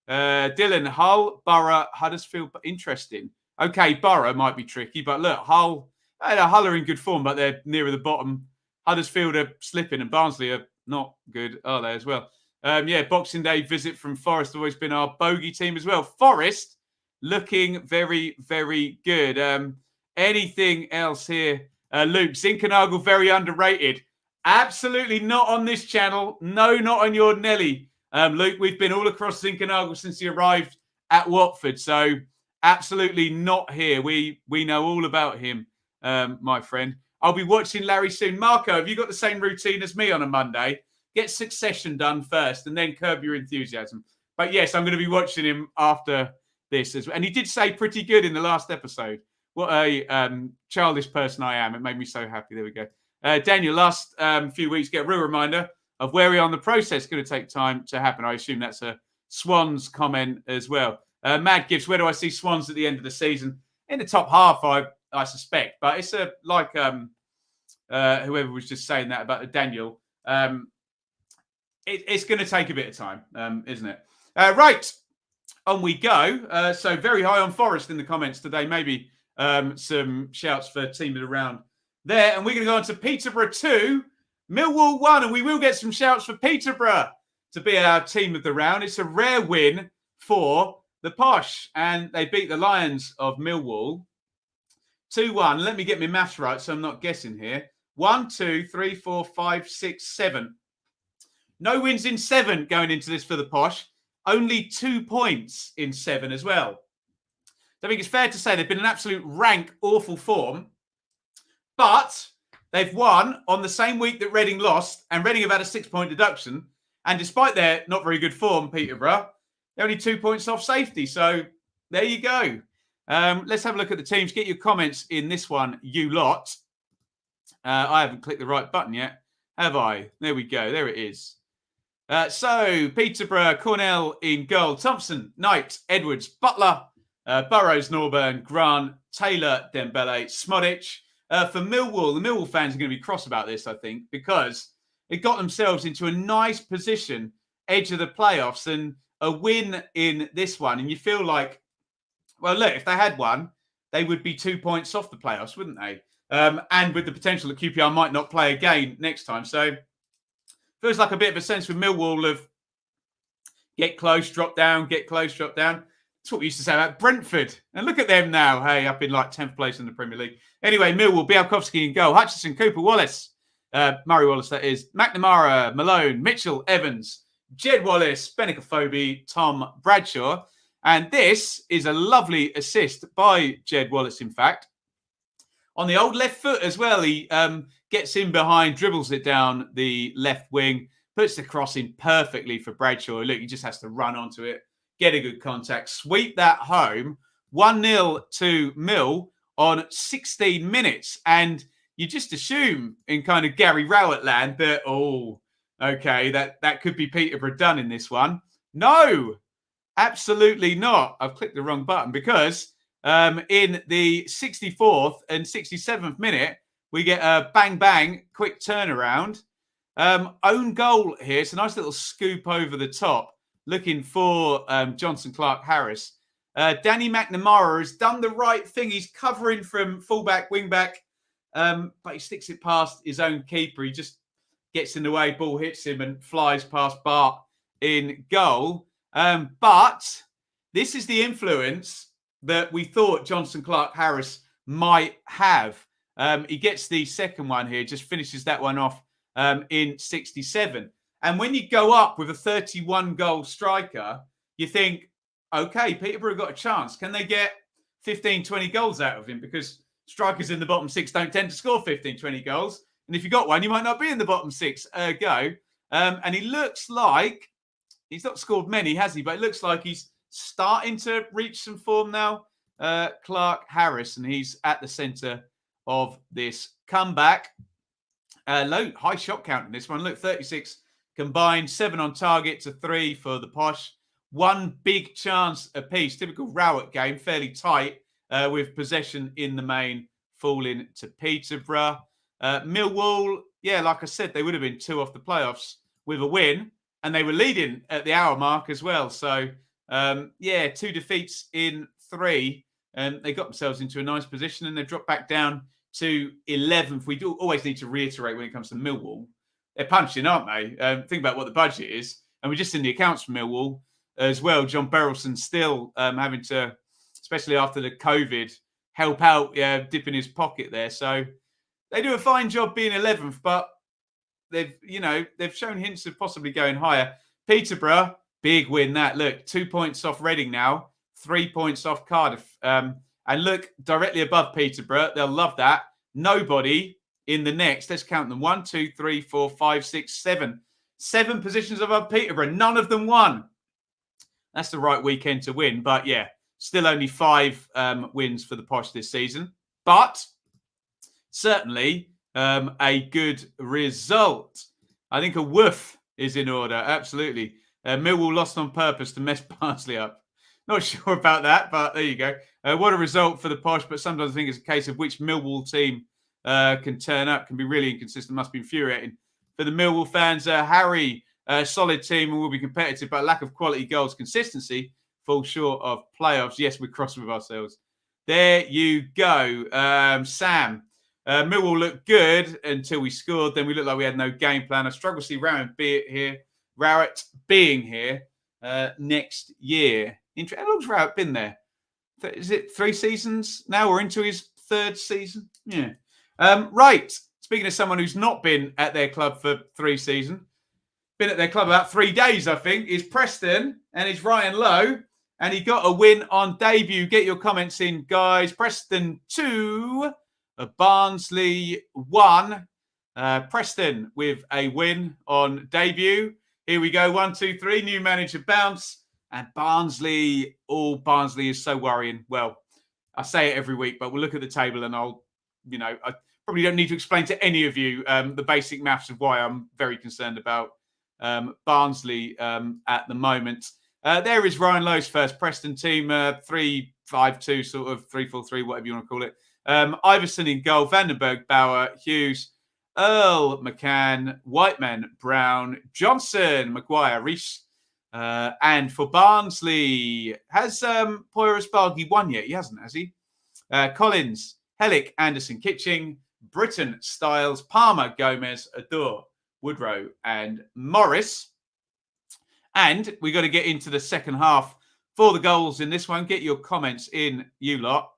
Dylan, Hull, Borough, Huddersfield, interesting. Okay, Borough might be tricky, but look, Hull are in good form, but they're nearer the bottom. Huddersfield are slipping and Barnsley are not good, are they, as well? Boxing Day visit from Forest have always been our bogey team as well. Forest looking very, very good. Anything else here? Luke, Zinkernagel, very underrated. Absolutely not on this channel. No, not on your Nelly. Luke, we've been all across Zinkernagel since he arrived at Watford. So absolutely not here. We know all about him, my friend. I'll be watching Larry soon. Marco, have you got the same routine as me on a Monday? Get Succession done first and then Curb Your Enthusiasm. But yes, I'm going to be watching him after this as well. And he did say pretty good in the last episode. What a childish person I am. It made me so happy. There we go. Daniel, last few weeks, get a real reminder of where we are on the process. It's going to take time to happen. I assume that's a Swans comment as well. Mad Gibbs, where do I see Swans at the end of the season? In the top half, I suspect. But it's like whoever was just saying that about Daniel. It's going to take a bit of time, isn't it? Right, on we go. So very high on Forest in the comments today. Maybe some shouts for team of the round there. And we're going to go on to Peterborough 2, Millwall 1. And we will get some shouts for Peterborough to be our team of the round. It's a rare win for the Posh. And they beat the Lions of Millwall 2-1. Let me get my maths right so I'm not guessing here. 1, 2, 3, 4, 5, 6, 7. No wins in 7 going into this for the Posh. Only 2 points in 7 as well. So I think it's fair to say they've been in absolute rank, awful form. But they've won on the same week that Reading lost. And Reading have had a 6-point deduction. And despite their not very good form, Peterborough, they're only 2 points off safety. So there you go. Let's have a look at the teams. Get your comments in this one, you lot. I haven't clicked the right button yet, have I? There we go. There it is. So, Peterborough, Cornell in goal. Thompson, Knight, Edwards, Butler, Burrows, Norburn, Grant, Taylor, Dembele, Smodic. For Millwall, the Millwall fans are going to be cross about this, I think, because it got themselves into a nice position, edge of the playoffs, and a win in this one. And you feel like, well, look, if they had won, they would be 2 points off the playoffs, wouldn't they? And with the potential that QPR might not play again next time. So, feels like a bit of a sense with Millwall of get close, drop down, get close, drop down. That's what we used to say about Brentford. And look at them now. Hey, up in like 10th place in the Premier League. Anyway, Millwall, Bialkowski in goal. Hutchinson, Cooper, Wallace. Murray Wallace, that is. McNamara, Malone, Mitchell, Evans, Jed Wallace, Benicophobe, Tom Bradshaw. And this is a lovely assist by Jed Wallace, in fact. On the old left foot as well. He gets in behind, dribbles it down the left wing, puts the cross in perfectly for Bradshaw. Look, he just has to run onto it, get a good contact, sweep that home. 1-0 to Mill on 16 minutes. And you just assume in kind of Gary Rowett land that, okay, that could be Peterborough done in this one. No, absolutely not. I've clicked the wrong button because in the 64th and 67th minute, we get a bang, bang, quick turnaround. Own goal here. It's a nice little scoop over the top, looking for Johnson Clark-Harris. Danny McNamara has done the right thing. He's covering from fullback, wingback, but he sticks it past his own keeper. He just gets in the way, ball hits him and flies past Bart in goal. But this is the influence that we thought Johnson Clark-Harris might have. He gets the second one here, just finishes that one off in 67. And when you go up with a 31-goal striker, you think, okay, Peterborough got a chance. Can they get 15, 20 goals out of him? Because strikers in the bottom six don't tend to score 15, 20 goals. And if you got one, you might not be in the bottom six. And he looks like, he's not scored many, has he? But it looks like he's starting to reach some form now. Clark-Harris, and he's at the centre of this comeback. High shot count in this one. Look, 36 combined, 7 on target to 3 for the Posh. One big chance apiece. Typical Rowett game, fairly tight, with possession in the main falling to Peterborough. Millwall, yeah, like I said, they would have been 2 off the playoffs with a win, and they were leading at the hour mark as well. So, 2 defeats in 3, and they got themselves into a nice position, and they dropped back down to 11th. We do always need to reiterate when it comes to Millwall, they're punching, aren't they? Think about what the budget is, and we're just in the accounts for Millwall as well. John Berylson still having to, especially after the COVID, help out, dip in his pocket there. So they do a fine job being 11th, but they've shown hints of possibly going higher. Peterborough, big win that. Look, 2 points off Reading now, 3 points off Cardiff. And look, directly above Peterborough, they'll love that. Nobody in the next, let's count them, 1, 2, 3, 4, 5, 6, 7. 7 positions above Peterborough, none of them won. That's the right weekend to win. But yeah, still only 5 wins for the Posh this season. But certainly a good result. I think a woof is in order. Absolutely. Millwall lost on purpose to mess Barnsley up. Not sure about that, but there you go. What a result for the Posh. But sometimes I think it's a case of which Millwall team can turn up. Can be really inconsistent. Must be infuriating. For the Millwall fans, Harry, solid team and will be competitive, but lack of quality goals, consistency falls short of playoffs. Yes, we're crossing with ourselves. There you go. Sam, Millwall looked good until we scored. Then we looked like we had no game plan. I struggle to see Rowett being here next year. How long's Rowett been there? Is it 3 seasons now? We're into his 3rd season. Yeah. Right. Speaking of someone who's not been at their club for 3 seasons, been at their club about 3 days, I think, is Preston, and it's Ryan Lowe, and he got a win on debut. Get your comments in, guys. Preston 2, Barnsley 1. Preston with a win on debut. Here we go, 1, 2, 3. New manager bounce. And Barnsley, Barnsley is so worrying. Well, I say it every week, but we'll look at the table and I probably don't need to explain to any of you the basic maths of why I'm very concerned about Barnsley at the moment. There is Ryan Lowe's first Preston team, 3-5-2, sort of 3-4-3, whatever you want to call it. Iverson in goal, Vandenberg, Bauer, Hughes, Earl, McCann, Whiteman, Brown, Johnson, Maguire, Rees. And for Barnsley, has Poyar Asbaghi won yet? He hasn't, has he? Collins, Hellick, Anderson, Kitching, Britton, Styles, Palmer, Gomez, Adore, Woodrow, and Morris. And we got to get into the second half for the goals in this one. Get your comments in, you lot.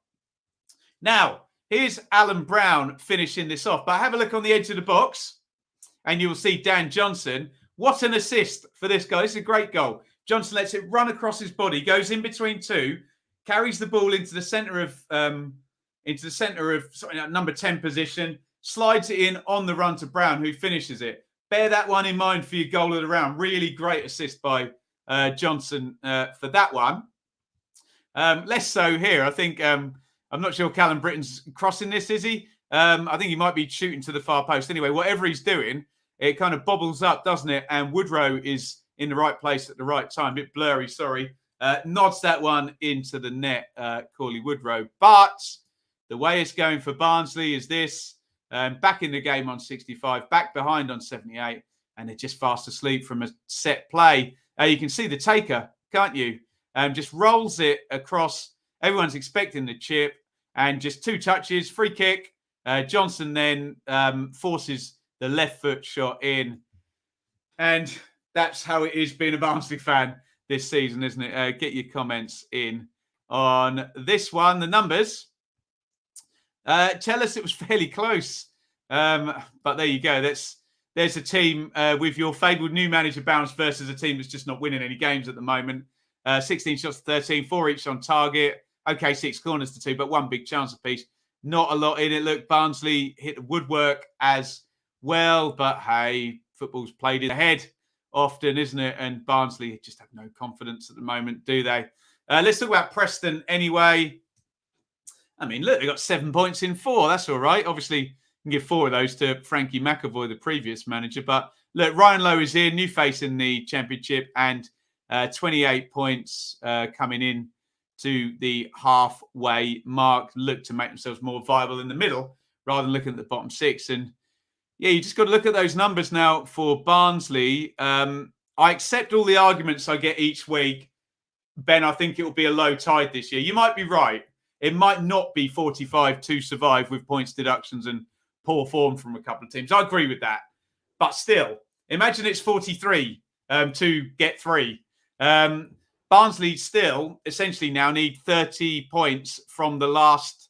Now, here's Alan Brown finishing this off. But have a look on the edge of the box, and you will see Dan Johnson. What an assist for this guy. This is a great goal. Johnson lets it run across his body, goes in between 2, carries the ball into the centre of number 10 position, slides it in on the run to Brown, who finishes it. Bear that one in mind for your goal of the round. Really great assist by Johnson for that one. Less so here. I think, I'm not sure Callum Britton's crossing this, is he? I think he might be shooting to the far post. Anyway, whatever he's doing, it kind of bobbles up, doesn't it? And Woodrow is in the right place at the right time. A bit blurry, sorry. Nods that one into the net, Corley Woodrow. But the way it's going for Barnsley is this. Back in the game on 65, back behind on 78. and they're just fast asleep from a set play. You can see the taker, can't you? Just rolls it across. Everyone's expecting the chip, and just 2 touches, free kick. Johnson then forces the left foot shot in. And that's how it is being a Barnsley fan this season, isn't it? Get your comments in on this one. The numbers tell us it was fairly close. But there you go. There's a team with your fabled new manager bounce versus a team that's just not winning any games at the moment. 16 shots to 13, 4 each on target. Okay, 6 corners to 2, but 1 big chance apiece. Not a lot in it. Look, Barnsley hit the woodwork as well, but hey, football's played in the head often, isn't it? And Barnsley just have no confidence at the moment, do they? Let's talk about Preston anyway. I mean, look, they got 7 points in 4. That's all right. Obviously, you can give 4 of those to Frankie McAvoy, the previous manager. But look, Ryan Lowe is here, new face in the Championship, and 28 points coming in to the halfway mark. Look to make themselves more viable in the middle rather than looking at the bottom 6. And yeah, you just got to look at those numbers now for Barnsley. I accept all the arguments I get each week. Ben, I think it will be a low tide this year. You might be right. It might not be 45 to survive with points deductions and poor form from a couple of teams. I agree with that. But still, imagine it's 43 to get 3. Barnsley still essentially now need 30 points from the last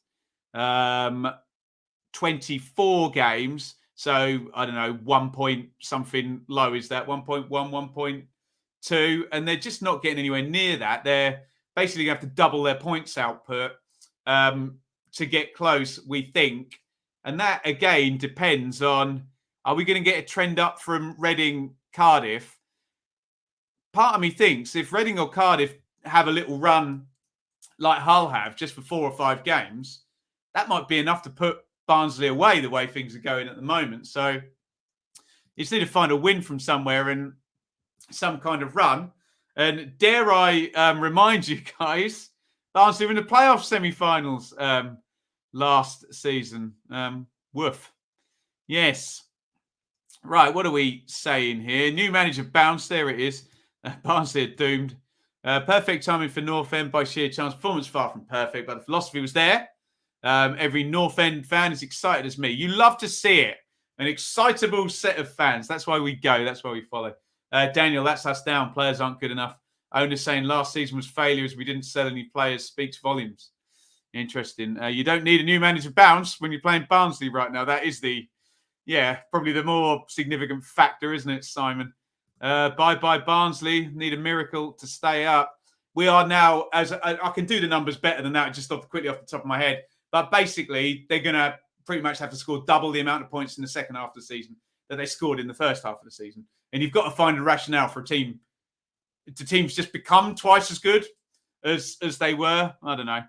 24 games. So, I don't know, 1 point something low is that, 1.1, 1.2. And they're just not getting anywhere near that. They're basically going to have to double their points output to get close, we think. And that, again, depends on, are we going to get a trend up from Reading, Cardiff? Part of me thinks if Reading or Cardiff have a little run like Hull have just for 4 or 5 games, that might be enough to put Barnsley away the way things are going at the moment. So you just need to find a win from somewhere and some kind of run. And dare I remind you guys, Barnsley were in the playoff semi-finals last season. Woof. Yes. Right, what are we saying here? New manager bounce. There it is. Barnsley are doomed. Perfect timing for North End by sheer chance. Performance far from perfect, but the philosophy was there. Every North End fan is excited as me. You love to see it. An excitable set of fans. That's why we go. That's why we follow. Daniel, that's us down. Players aren't good enough. Owner saying last season was failure as we didn't sell any players speaks volumes. Interesting. You don't need a new manager bounce when you're playing Barnsley right now. That is probably the more significant factor, isn't it, Simon? Bye-bye Barnsley. Need a miracle to stay up. We are now, as I can do the numbers better than that, just quickly off the top of my head. But basically, they're going to pretty much have to score double the amount of points in the second half of the season that they scored in the first half of the season. And you've got to find a rationale for teams just become twice as good as they were. I don't know.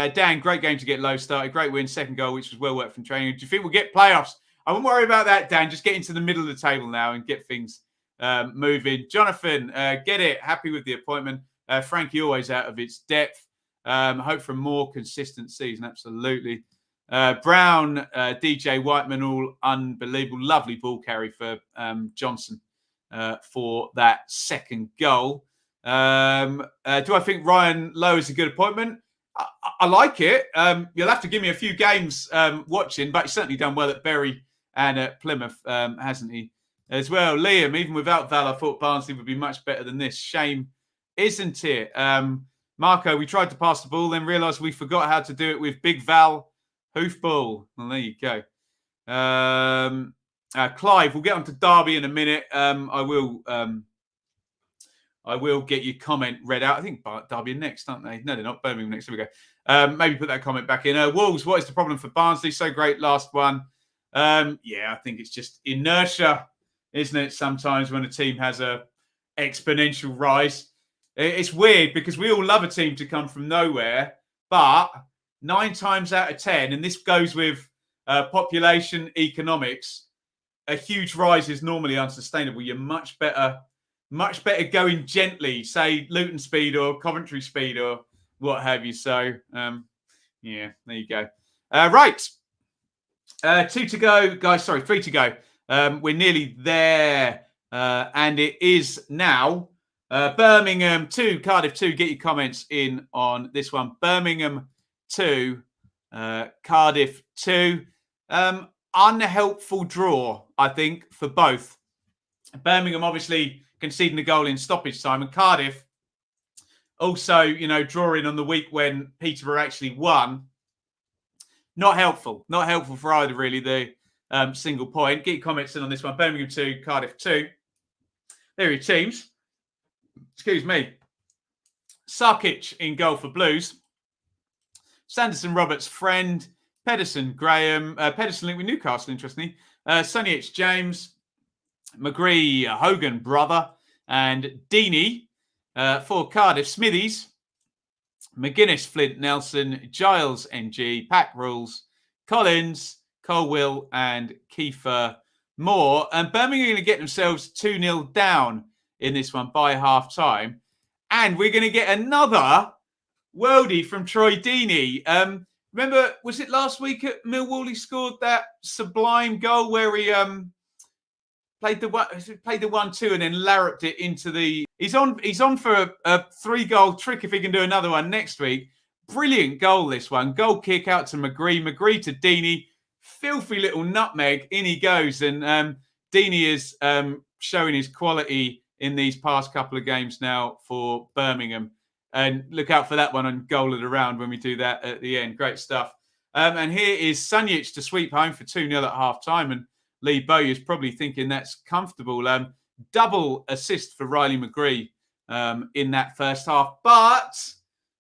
Dan, great game to get low started. Great win, second goal, which was well worked from training. Do you think we'll get playoffs? I wouldn't worry about that, Dan. Just get into the middle of the table now and get things moving. Jonathan, get it. Happy with the appointment. Frankie always out of its depth. Hope for a more consistent season. Absolutely. Brown, DJ Whiteman, all unbelievable. Lovely ball carry for Johnson for that second goal. Do I think Ryan Lowe is a good appointment? I like it. You'll have to give me a few games watching, but he's certainly done well at Bury and at Plymouth, hasn't he? As well, Liam, even without Val, I thought Barnsley would be much better than this. Shame, isn't it? Marco, we tried to pass the ball, then realised we forgot how to do it with Big Val hoofball. Well, there you go. Clive, we'll get on to Derby in a minute. I will get your comment read out. I think Derby are next, aren't they? No, they're not. Birmingham next. Here we go. Maybe put that comment back in. Wolves, what is the problem for Barnsley? So great last one. I think it's just inertia, isn't it? Sometimes when a team has a exponential rise. It's weird because we all love a team to come from nowhere, but 9 times out of 10, and this goes with population economics, a huge rise is normally unsustainable. You're much better going gently, say Luton speed or Coventry speed or what have you. So, there you go. Right. 2 to go, guys. Sorry, 3 to go. We're nearly there. And it is now Birmingham 2, Cardiff 2. Get your comments in on this one. Birmingham 2, Cardiff 2. Unhelpful draw, I think, for both. Birmingham obviously conceding the goal in stoppage time, and Cardiff also, drawing on the week when Peterborough actually won. Not helpful for either, really, the single point. Get your comments in on this one. Birmingham 2, Cardiff 2. There are your teams. Excuse me. Sarkic in goal for Blues. Sanderson, Roberts, Friend. Pedersen, Graham. Pedersen linked with Newcastle, interestingly. Sunjic, James. McGree, Hogan, brother. And Deeney for Cardiff. Smithies. McGuinness, Flint, Nelson. Giles, NG. Pack Rules. Collins, Colwill, and Kiefer Moore. And Birmingham are going to get themselves 2-0 down in this one by half-time. And we're going to get another worldie from Troy Deeney. Remember, was it last week at Millwall he scored that sublime goal where he played the 1-2 and then larruped it into the... He's on for a 3-goal trick if he can do another one next week. Brilliant goal, this one. Goal kick out to McGree. McGree to Deeney. Filthy little nutmeg. In he goes. And Deeney is showing his quality in these past couple of games now for Birmingham. And look out for that one on Goal of the Round when we do that at the end. Great stuff. And here is Sunjic to sweep home for 2-0 at half-time. And Lee Bowyer's probably thinking that's comfortable. Double assist for Riley McGree in that first half. But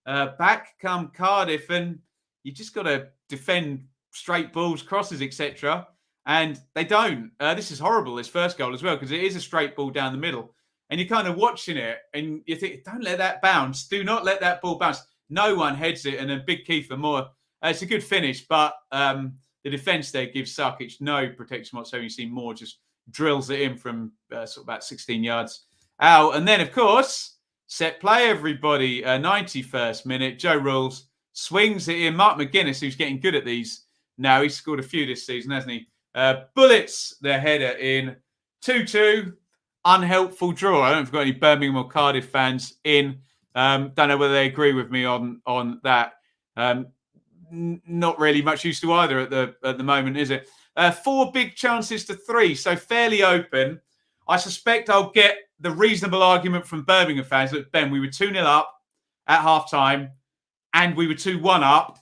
back come Cardiff, and you just got to defend straight balls, crosses, etc. And they don't. This is horrible, this first goal as well, because it is a straight ball down the middle. And you're kind of watching it, and you think, don't let that bounce. Do not let that ball bounce. No one heads it, and then big Kiefer Moore. It's a good finish, but the defence there gives Sarkic no protection whatsoever. You see Moore just drills it in from sort of about 16 yards out. And then, of course, set play, everybody. 91st minute. Joe Rules swings it in. Mark McGuinness, who's getting good at these now. He's scored a few this season, hasn't he? Bullets their header in. 2-2. Unhelpful draw. I don't know if we've got any Birmingham or Cardiff fans in. Don't know whether they agree with me on that. Not really much use to either at the moment, is it? 4 big chances to 3, so fairly open. I suspect I'll get the reasonable argument from Birmingham fans that, Ben, we were 2-0 up at half-time and we were 2-1 up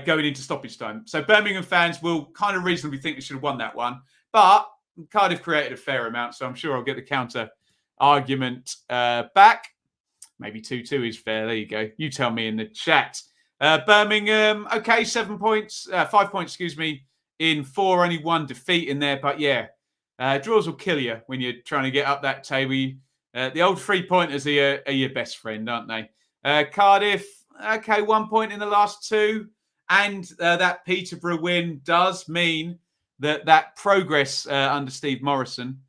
going into stoppage time. So Birmingham fans will kind of reasonably think they should have won that one. But Cardiff created a fair amount, so I'm sure I'll get the counter argument back. Maybe 2-2 is fair. There you go. You tell me in the chat. Birmingham, okay, 5 points, in 4, only 1 defeat in there. But yeah, draws will kill you when you're trying to get up that table. The old 3-pointers are your best friend, aren't they? Cardiff, okay, 1 point in the last 2. And that Peterborough win does mean that progress under Steve Morrison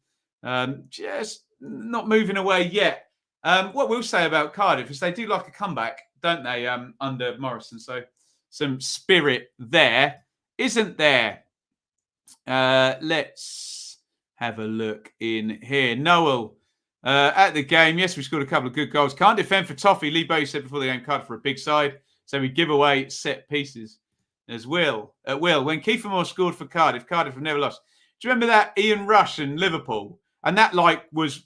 just not moving away yet. What we'll say about Cardiff is they do like a comeback, don't they, under Morrison? So some spirit there, isn't there? Let's have a look in here. Noel at the game. Yes, we scored a couple of good goals. Can't defend for Toffee. Lee Bow said before the game, Cardiff for a big side. So we give away set pieces as will. When Kiefer Moore scored for Cardiff, Cardiff have never lost. Do you remember that Ian Rush and Liverpool? And that was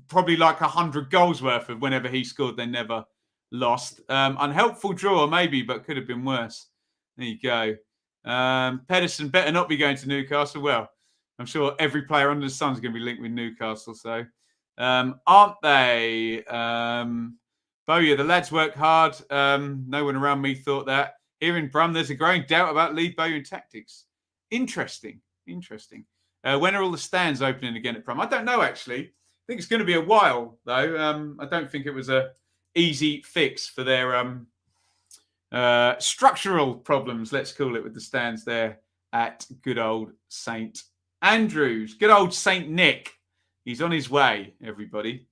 probably 100 goals worth of whenever he scored, they never lost. Unhelpful draw, maybe, but could have been worse. There you go. Pedersen better not be going to Newcastle. Well, I'm sure every player under the sun is going to be linked with Newcastle. So, aren't they? Bowyer, the lads work hard. No one around me thought that. Here in Brom, there's a growing doubt about Lee Bowyer tactics. Interesting. When are all the stands opening again at Brom? I don't know, actually. I think it's going to be a while, though. I don't think it was a easy fix for their structural problems, let's call it, with the stands there at good old St. Andrews. Good old St. Nick. He's on his way, everybody.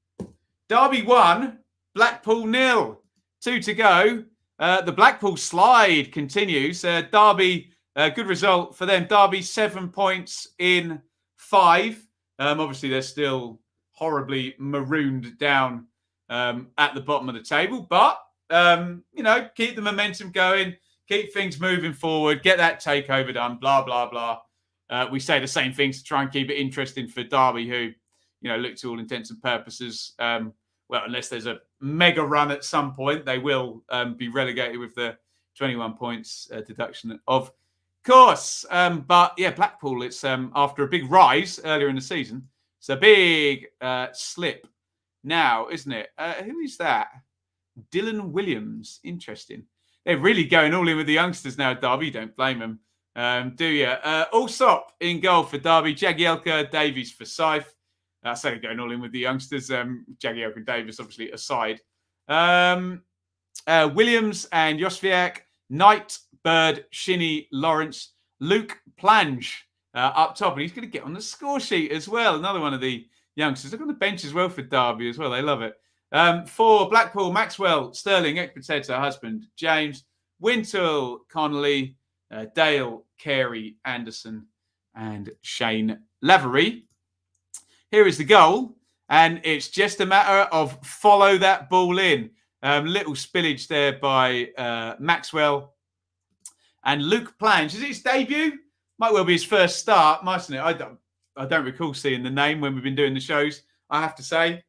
Derby 1, Blackpool 0. 2 to go. The Blackpool slide continues. Derby, good result for them. Derby 7 points in 5. Obviously, they're still horribly marooned down at the bottom of the table. But, keep the momentum going, keep things moving forward, get that takeover done, blah, blah, blah. We say the same things to try and keep it interesting for Derby, who, look to all intents and purposes, unless there's a mega run at some point, they will be relegated with the 21 points deduction, of course. But yeah, Blackpool, it's after a big rise earlier in the season. It's a big slip now, isn't it? Who is that? Dylan Williams. Interesting. They're really going all in with the youngsters now, Derby. Don't blame them, do you? Allsop in goal for Derby. Jagielka, Davies for Scythe. I say they're going all in with the youngsters. Jagielka and Davies, obviously, aside. Williams and Josviak. Knight, Bird, Shinnie, Lawrence, Luke Plange up top. And he's going to get on the score sheet as well. Another one of the youngsters. Look on the bench as well for Derby as well. They love it. For Blackpool, Maxwell, Sterling, Ekpiteta, Husband, James, Wintle, Connolly, Dale, Carey, Anderson, and Shane Lavery. Here is the goal. And it's just a matter of follow that ball in. Little spillage there by Maxwell. And Luke Plange, is it his debut? Might well be his first start, mightn't it? I don't recall seeing the name when we've been doing the shows, I have to say.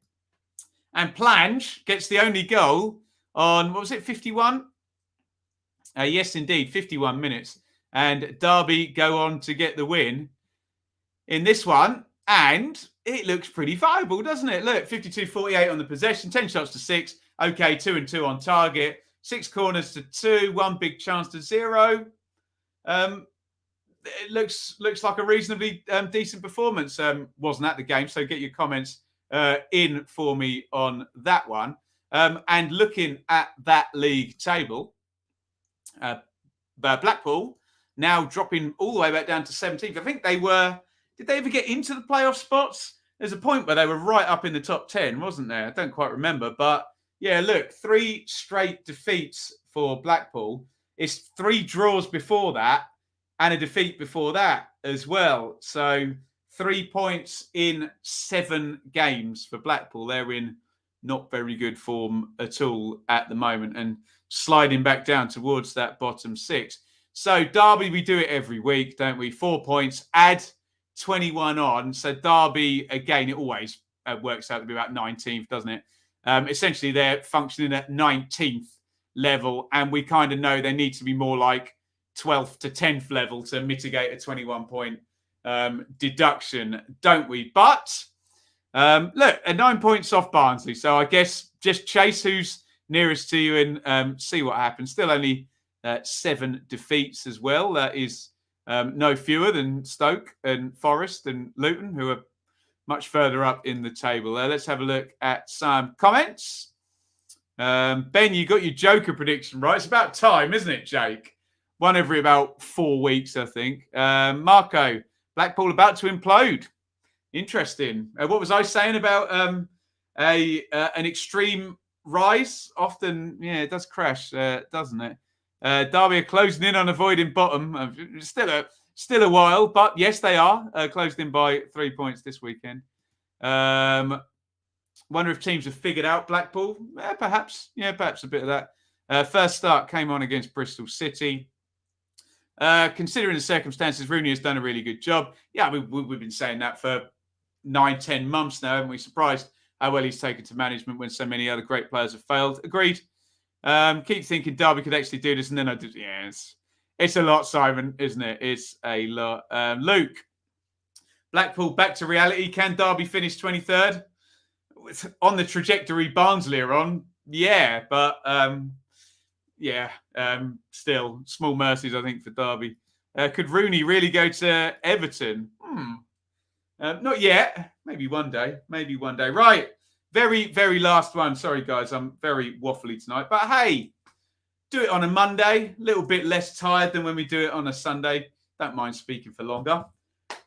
And Plange gets the only goal on, 51? Yes, indeed, 51 minutes. And Derby go on to get the win in this one. And it looks pretty viable, doesn't it? Look, 52-48 on the possession, 10 shots to 6. Okay, 2 and 2 on target. 6 corners to 2. 1 big chance to 0. It looks like a reasonably decent performance. Wasn't at the game, so get your comments in for me on that one. And looking at that league table, Blackpool now dropping all the way back down to 17th. I think they were... Did they ever get into the playoff spots? There's a point where they were right up in the top 10, wasn't there? I don't quite remember. But yeah, look, 3 straight defeats for Blackpool. It's 3 draws before that and a defeat before that as well. So 3 points in 7 games for Blackpool. They're in not very good form at all at the moment and sliding back down towards that bottom 6. So Derby, we do it every week, don't we? 4 points, add 21 on. So Derby, again, it always works out to be about 19th, doesn't it? Essentially, they're functioning at 19th level, and we kind of know they need to be more like 12th to 10th level to mitigate a 21-point deduction, don't we? But look, 9 points off Barnsley. So I guess just chase who's nearest to you and see what happens. Still only 7 defeats as well. That is no fewer than Stoke and Forest and Luton, who are much further up in the table. Let's have a look at some comments. Ben, you got your Joker prediction right. It's about time, isn't it, Jake? One every about 4 weeks, I think. Marco, Blackpool about to implode. Interesting. What was I saying about an extreme rise? Often, yeah, it does crash, doesn't it? Derby are closing in on avoiding bottom. Still a while, but yes, they are closed in by 3 points this weekend. Wonder if teams have figured out Blackpool. Perhaps. Yeah, perhaps a bit of that. First start came on against Bristol City. Considering the circumstances, Rooney has done a really good job. Yeah, we've been saying that for 9-10 months now, haven't we? Surprised how well he's taken to management when so many other great players have failed. Agreed. Keep thinking Derby could actually do this, and then I did. Yes, it's a lot, Simon, isn't it? It's a lot. Luke, Blackpool back to reality. Can Derby finish 23rd? On the trajectory Barnsley are on, yeah, but still small mercies, I think, for Derby. Could Rooney really go to Everton? Not yet. Maybe one day. Right. Very, very last one. Sorry, guys. I'm very waffly tonight. But hey, do it on a Monday. A little bit less tired than when we do it on a Sunday. Don't mind speaking for longer.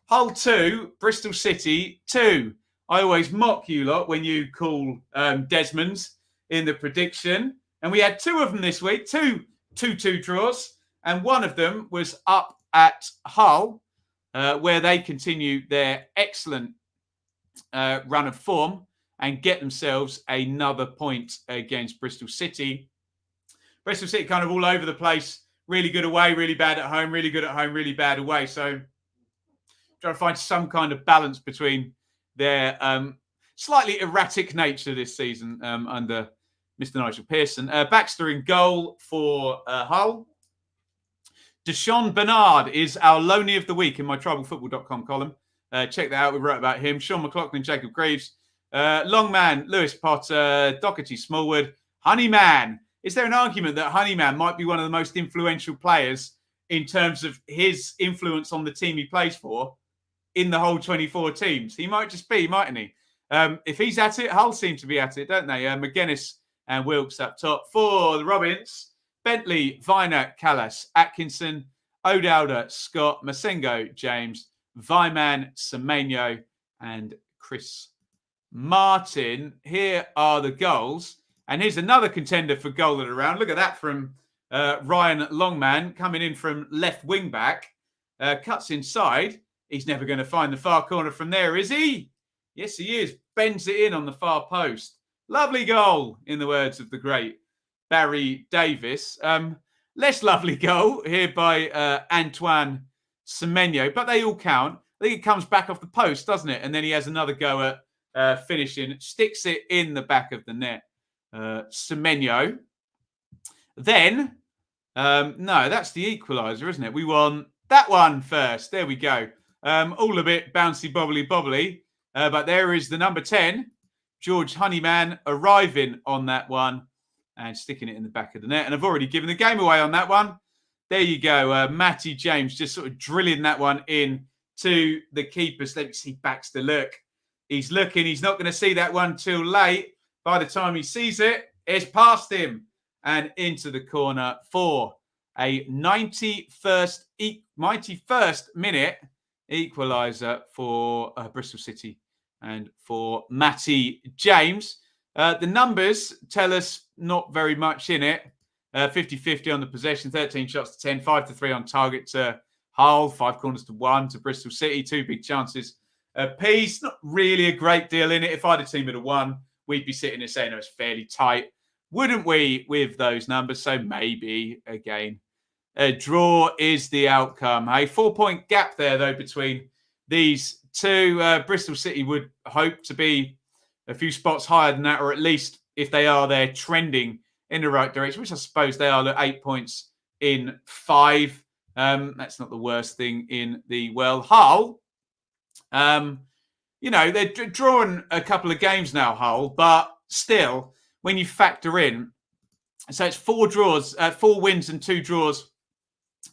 Hull 2, Bristol City 2. I always mock you lot when you call Desmond's in the prediction. And we had 2 of them this week. 2 2-2 draws. And one of them was up at Hull. where they continue their excellent run of form and get themselves another point against Bristol City. Bristol City kind of all over the place. Really good away, really bad at home, really good at home, really bad away. So trying to find some kind of balance between their slightly erratic nature this season under Mr. Nigel Pearson. Baxter in goal for Hull. Deshaun Bernard is our Loney of the Week in my tribalfootball.com column. Check that out. We wrote about him. Sean McLaughlin, Jacob Greaves. Longman, Lewis Potter, Doherty Smallwood. Honeyman. Is there an argument that Honeyman might be one of the most influential players in terms of his influence on the team he plays for in the whole 24 teams? He might just be, mightn't he? If he's at it, Hull seem to be at it, don't they? McGuinness and Wilkes up top. For the Robins, Bentley, Viner, Callas, Atkinson, O'Dowda, Scott, Masengo, James, Vyman, Semenyo, and Chris Martin. Here are the goals. And here's another contender for goal of the round. Look at that from Ryan Longman coming in from left wing back. Cuts inside. He's never going to find the far corner from there, is he? Yes, he is. Bends it in on the far post. Lovely goal, in the words of the great Barry Davis. Less lovely goal here by Antoine Semenyo, but they all count. I think it comes back off the post, doesn't it? And then he has another go at finishing. Sticks it in the back of the net. Semenyo. Then, no, that's the equaliser, isn't it? We want that one first. There we go. All a bit bouncy, bobbly. But there is the number 10, George Honeyman, arriving on that one and sticking it in the back of the net. And I've already given the game away on that one. There you go. Matty James just sort of drilling that one in to the keepers. Let me see Baxter look. He's looking. He's not going to see that one till late. By the time he sees it, it's past him and into the corner for a 91st minute equaliser for Bristol City and for Matty James. The numbers tell us not very much in it. 50-50 on the possession, 13 shots to 10, 5-3 on target to Hull, 5 corners to 1 to Bristol City, 2 big chances apiece. Not really a great deal in it. If I'd a team had won, we'd be sitting there saying it was fairly tight, wouldn't we, with those numbers? So maybe, again, a draw is the outcome. A 4-point gap there, though, between these two. Bristol City would hope to be a few spots higher than that, or at least, if they are, they're trending in the right direction, which I suppose they are. 8 points in 5. That's not the worst thing in the world. Hull, they're drawing a couple of games now, Hull, but still, when you factor in, so it's 4 wins and 2 draws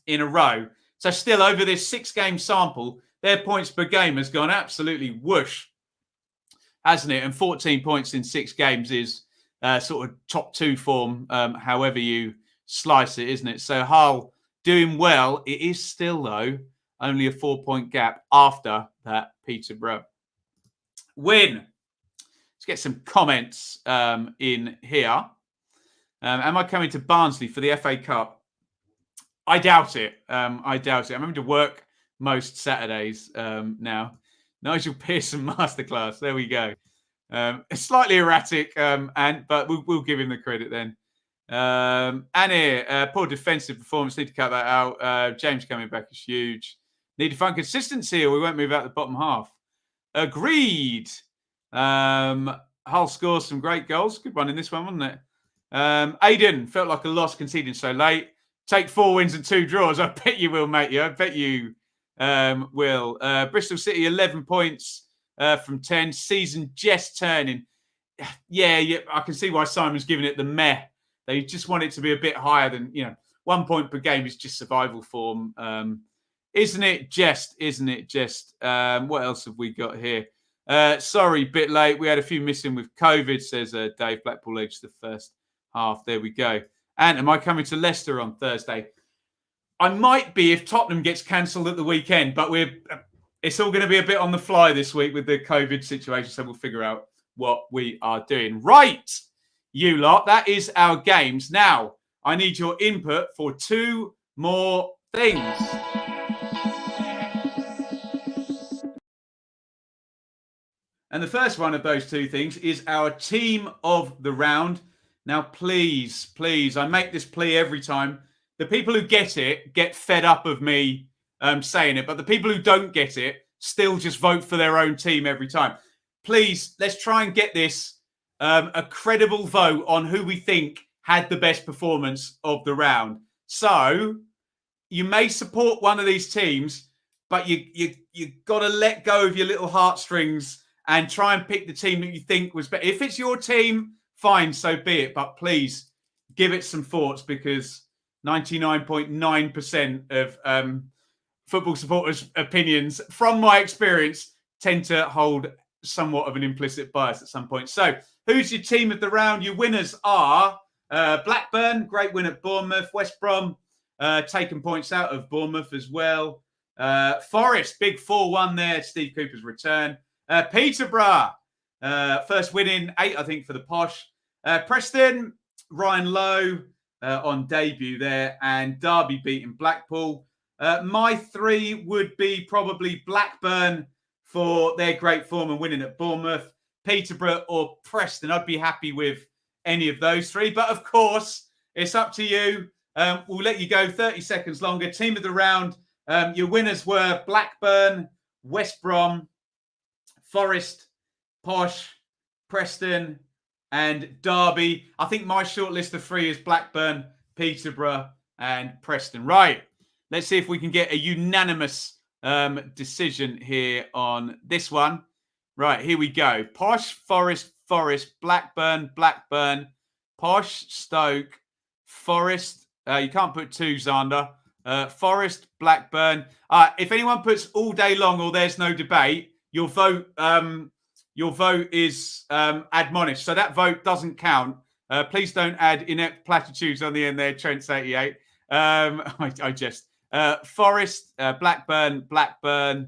in a row. So still over this 6-game sample, their points per game has gone absolutely whoosh, hasn't it? And 14 points in 6 games is sort of top 2 form, however you slice it, isn't it? So Hull doing well. It is still, though, only a 4-point gap after that Peterborough win. Let's get some comments in here. Am I coming to Barnsley for the FA Cup? I doubt it. I'm having to work most Saturdays now. Nigel Pearson masterclass. There we go. Slightly erratic, but we'll give him the credit then. Annie, poor defensive performance. Need to cut that out. James coming back is huge. Need to find consistency or we won't move out the bottom half. Agreed. Hull scores some great goals. Good one in this one, wasn't it? Aidan felt like a loss conceding so late. Take 4 wins and 2 draws. I bet you will, mate. I bet you will. Bristol City, 11 points from 10. Season just turning. Yeah, I can see why Simon's giving it the meh. They just want it to be a bit higher than, 1 point per game is just survival form. Isn't it just? What else have we got here? Sorry, bit late. We had a few missing with COVID, says Dave. Blackpool edged the first half. There we go. And am I coming to Leicester on Thursday? I might be if Tottenham gets cancelled at the weekend, but it's all going to be a bit on the fly this week with the COVID situation, so we'll figure out what we are doing. Right, you lot, that is our games. Now, I need your input for 2 more things. And the first one of those two things is our team of the round. Now, please, please, I make this plea every time. The people who get it get fed up of me saying it, but the people who don't get it still just vote for their own team every time. Please, let's try and get this a credible vote on who we think had the best performance of the round. So you may support one of these teams, but you got to let go of your little heartstrings and try and pick the team that you think was better. If it's your team, fine, so be it. But please give it some thoughts, because 99.9% of football supporters' opinions, from my experience, tend to hold somewhat of an implicit bias at some point. So who's your team of the round? Your winners are Blackburn, great win at Bournemouth. West Brom, taking points out of Bournemouth as well. Forest, big 4-1 there. Steve Cooper's return. Peterborough, first win in 8, I think, for the Posh. Preston, Ryan Lowe on debut there. And Derby beating Blackpool. My 3 would be probably Blackburn for their great form and winning at Bournemouth, Peterborough or Preston. I'd be happy with any of those 3. But, of course, it's up to you. We'll let you go 30 seconds longer. Team of the round. Your winners were Blackburn, West Brom, Forest, Posh, Preston, and Derby. I think my short list of 3 is Blackburn, Peterborough, and Preston. Right. Let's see if we can get a unanimous decision here on this one. Right, here we go. Posh, Forest, Forest, Blackburn, Blackburn, Posh, Stoke, Forest. You can't put 2, Zander. Forest, Blackburn. If anyone puts all day long or there's no debate, your vote is admonished. So that vote doesn't count. Please don't add inept platitudes on the end there, Trent88. I just... Forest, Blackburn, Blackburn,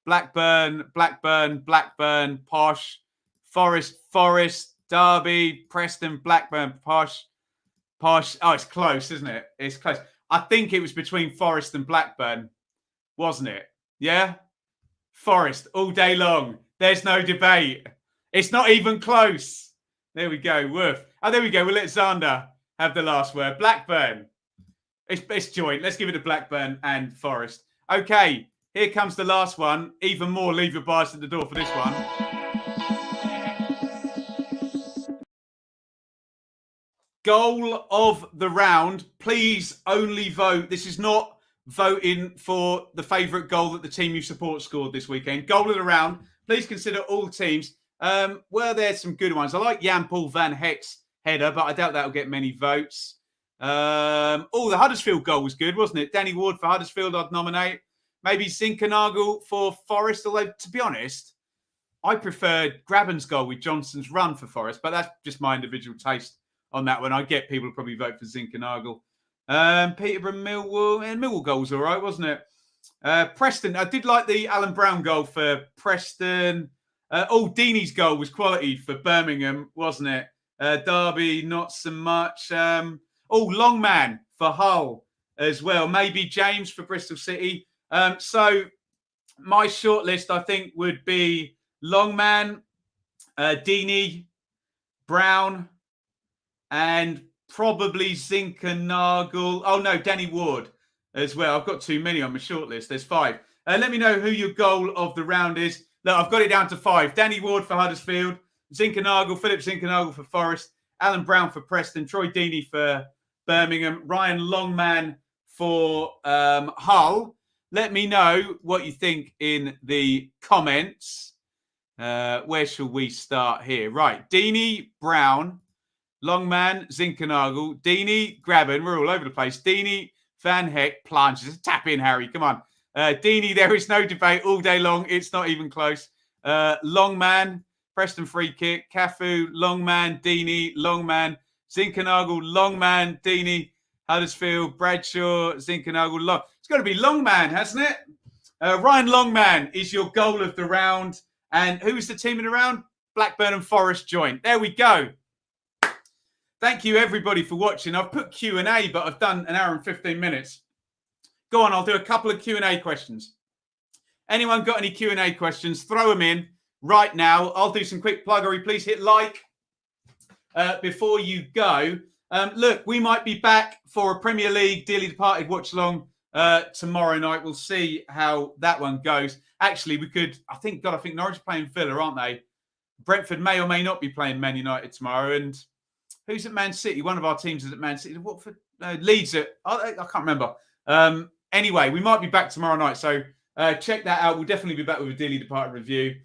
Blackburn, Blackburn, Blackburn, Posh, Forest, Forest, Derby, Preston, Blackburn, Posh, Posh. Oh, it's close, isn't it? It's close. I think it was between Forest and Blackburn, wasn't it? Yeah? Forest, all day long. There's no debate. It's not even close. There we go. Woof. Oh, there we go. We'll let Zander have the last word. Blackburn. It's joint. Let's give it to Blackburn and Forest. Okay, here comes the last one. Even more leave your bias at the door for this one. Goal of the round. Please only vote. This is not voting for the favourite goal that the team you support scored this weekend. Goal of the round. Please consider all teams. Were there some good ones? I like Jan-Paul van Heck's header, but I doubt that'll get many votes. The Huddersfield goal was good, wasn't it? Danny Ward for Huddersfield, I'd nominate. Maybe Zinkernagel for Forest, although, to be honest, I preferred Graben's goal with Johnson's run for Forest, but that's just my individual taste on that one. I get people who probably vote for Zinkernagel. Peterborough, Millwall, and Millwall goal was all right, wasn't it? Preston, I did like the Alan Brown goal for Preston. Deeney's goal was quality for Birmingham, wasn't it? Derby, not so much. Longman for Hull as well. Maybe James for Bristol City. So my shortlist, I think, would be Longman, Deeney, Brown, and probably Zinkernagel. Oh, no, Danny Ward as well. I've got too many on my shortlist. There's 5. Let me know who your goal of the round is. Look, I've got it down to 5. Danny Ward for Huddersfield, Zinkernagel, Philip Zinkernagel for Forest, Alan Brown for Preston, Troy Deeney for Birmingham, Ryan Longman for Hull. Let me know what you think in the comments. Where shall we start here? Right, Deeney, Brown, Longman, Zinkernagel, Deeney, Graben. We're all over the place. Deeney, Van Heck, plunges. Tap in, Harry. Come on. Deeney, there is no debate all day long. It's not even close. Longman, Preston free kick. Cafu, Longman, Deeney, Longman, Zinkernagel, Longman, Deeney, Huddersfield, Bradshaw, Zinkernagel, Long. It's got to be Longman, hasn't it? Ryan Longman is your goal of the round. And who was the team in the round? Blackburn and Forest joint. There we go. Thank you, everybody, for watching. I've put Q&A, but I've done an hour and 15 minutes. Go on, I'll do a couple of Q&A questions. Anyone got any Q&A questions? Throw them in. right now. I'll do some quick pluggery. Please hit like before you go. Look, we might be back for a Premier League Dearly Departed watch-along tomorrow night. We'll see how that one goes. Actually, we could, I think Norwich are playing Villa, aren't they? Brentford may or may not be playing Man United tomorrow. And who's at Man City? One of our teams is at Man City. Watford, Leeds I can't remember. Anyway, we might be back tomorrow night. So check that out. We'll definitely be back with a Dearly Departed review.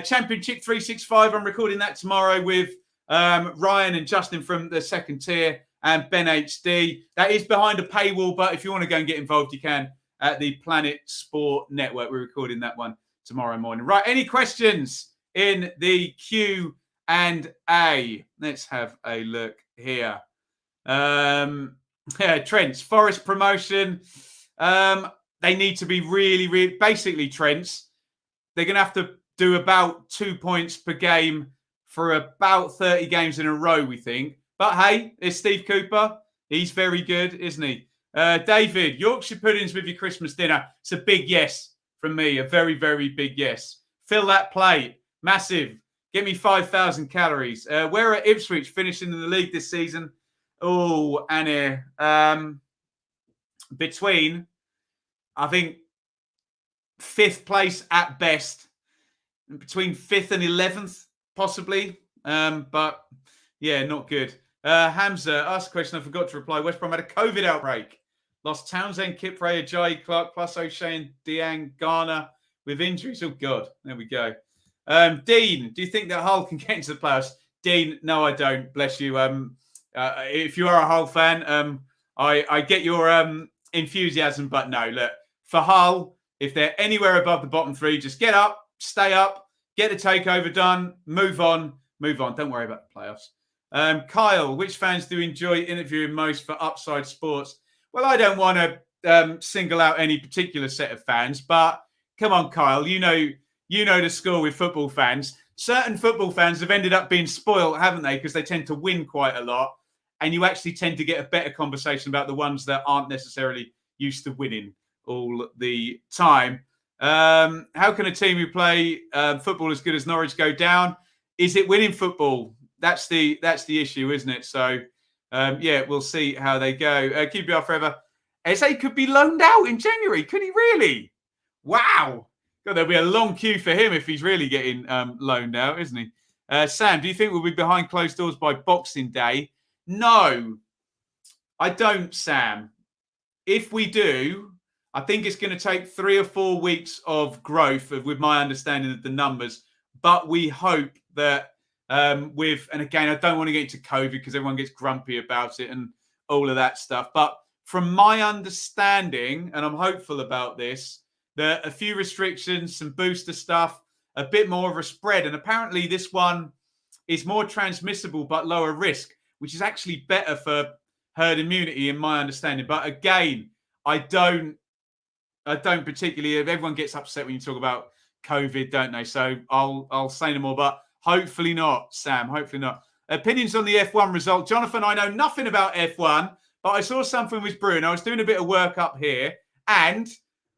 Championship 365. I'm recording that tomorrow with Ryan and Justin from the second tier and Ben HD. That is behind a paywall, but if you want to go and get involved, you can at the Planet Sport Network. We're recording that one tomorrow morning. Right, any questions in the Q&A? Let's have a look here. Trent's Forest promotion. They need to be really, basically, Trent's, they're going to have to do about 2 points per game for about 30 games in a row, we think. But hey, it's Steve Cooper. He's very good, isn't he? David, Yorkshire puddings with your Christmas dinner. It's a big yes from me. A very, very big yes. Fill that plate. Massive. Get me 5,000 calories. Where are Ipswich finishing in the league this season? Oh, Annie. Between, I think, 5th place at best. Between 5th and 11th, possibly. But, yeah, not good. Hamza asked a question I forgot to reply. West Brom had a COVID outbreak. Lost Townsend, Kipre, Ajayi, Clark, plus O'Shea and Diang, Garner with injuries. Oh, God. There we go. Dean, do you think that Hull can get into the playoffs? Dean, no, I don't. Bless you. If you are a Hull fan, I get your enthusiasm, but no. Look, for Hull, if they're anywhere above the bottom 3, just get up, stay up, get the takeover done, move on. Don't worry about the playoffs. Kyle, which fans do you enjoy interviewing most for Upside Sports? Well, I don't want to single out any particular set of fans, but come on, Kyle, you know the score with football fans. Certain football fans have ended up being spoiled, haven't they? Because they tend to win quite a lot, and you actually tend to get a better conversation about the ones that aren't necessarily used to winning all the time. How can a team who play football as good as Norwich go down? Is it winning football? That's the issue, isn't it? So, we'll see how they go. QPR forever. SA could be loaned out in January. Could he really? Wow. God, there'll be a long queue for him if he's really getting loaned out, isn't he? Sam, do you think we'll be behind closed doors by Boxing Day? No, I don't, Sam. If we do, I think it's going to take 3 or 4 weeks of growth with my understanding of the numbers. But we hope that and again, I don't want to get into COVID because everyone gets grumpy about it and all of that stuff. But from my understanding, and I'm hopeful about this, there are a few restrictions, some booster stuff, a bit more of a spread. And apparently this one is more transmissible but lower risk, which is actually better for herd immunity in my understanding. But again, I don't particularly, everyone gets upset when you talk about COVID, don't they? So I'll say no more, but hopefully not, Sam. Hopefully not. Opinions on the F1 result. Jonathan, I know nothing about F1, but I saw something was brewing. I was doing a bit of work up here and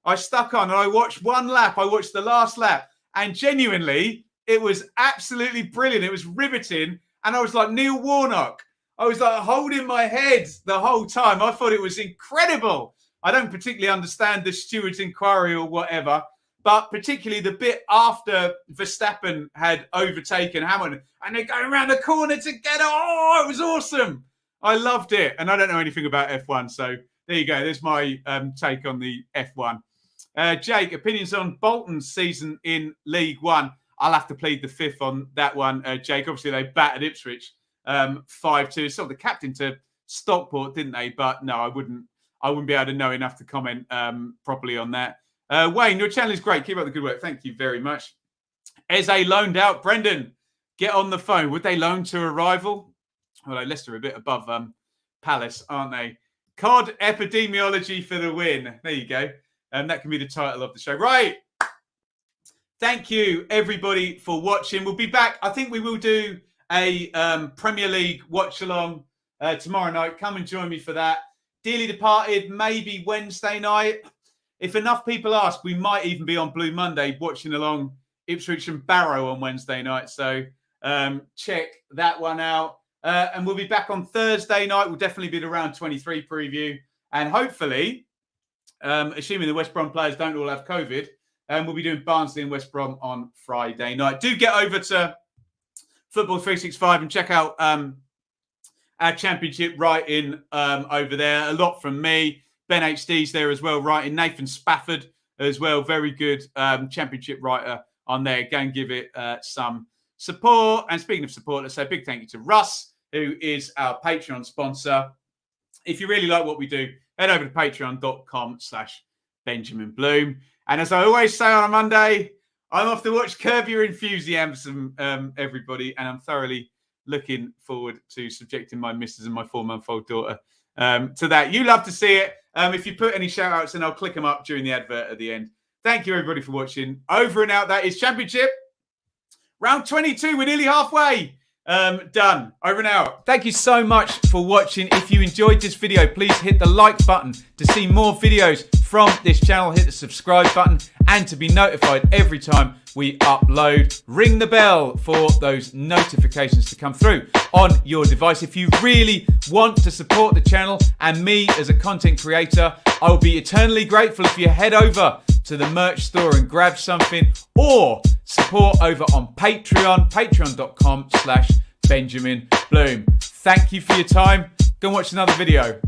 I stuck on and I watched one lap. I watched the last lap and genuinely, it was absolutely brilliant. It was riveting. And I was like Neil Warnock. I was like holding my head the whole time. I thought it was incredible. I don't particularly understand the steward's inquiry or whatever, but particularly the bit after Verstappen had overtaken Hamilton and they're going around the corner together. Oh, it was awesome. I loved it. And I don't know anything about F1. So there you go. There's my take on the F1. Jake, opinions on Bolton's season in League One. I'll have to plead the fifth on that one, Jake. Obviously, they battered Ipswich 5-2. Sort of the captain to Stockport, didn't they? But no, I wouldn't be able to know enough to comment properly on that. Wayne, your channel is great. Keep up the good work. Thank you very much. Eze loaned out. Brendan, get on the phone. Would they loan to a rival? Well, Leicester are a bit above Palace, aren't they? COD epidemiology for the win. There you go. That can be the title of the show. Right. Thank you, everybody, for watching. We'll be back. I think we will do a Premier League watch-along tomorrow night. Come and join me for that. Dearly Departed, maybe Wednesday night. If enough people ask, we might even be on Blue Monday watching along Ipswich and Barrow on Wednesday night. So check that one out. And we'll be back on Thursday night. We'll definitely be the round 23 preview. And hopefully, assuming the West Brom players don't all have COVID, we'll be doing Barnsley and West Brom on Friday night. Do get over to Football 365 and check out our championship writing over there. A lot from me. Ben HD's there as well, writing. Nathan Spafford as well. Very good championship writer on there. Go and give it some support. And speaking of support, let's say a big thank you to Russ, who is our Patreon sponsor. If you really like what we do, head over to patreon.com/Benjamin Bloom. And as I always say on a Monday, I'm off to watch Curb Your Enthusiasm, everybody. And I'm thoroughly looking forward to subjecting my missus and my 4-month-old daughter to that. You love to see it. If you put any shout outs in, I'll click them up during the advert at the end. Thank you, everybody, for watching. Over and out. That is Championship. Round 22. We're nearly halfway. Done. Over and out. Thank you so much for watching. If you enjoyed this video, please hit the like button to see more videos from this channel. Hit the subscribe button and to be notified every time we upload. Ring the bell for those notifications to come through on your device. If you really want to support the channel and me as a content creator, I will be eternally grateful if you head over to the merch store and grab something, or support over on Patreon, patreon.com/Benjamin Bloom. Thank you for your time. Go and watch another video.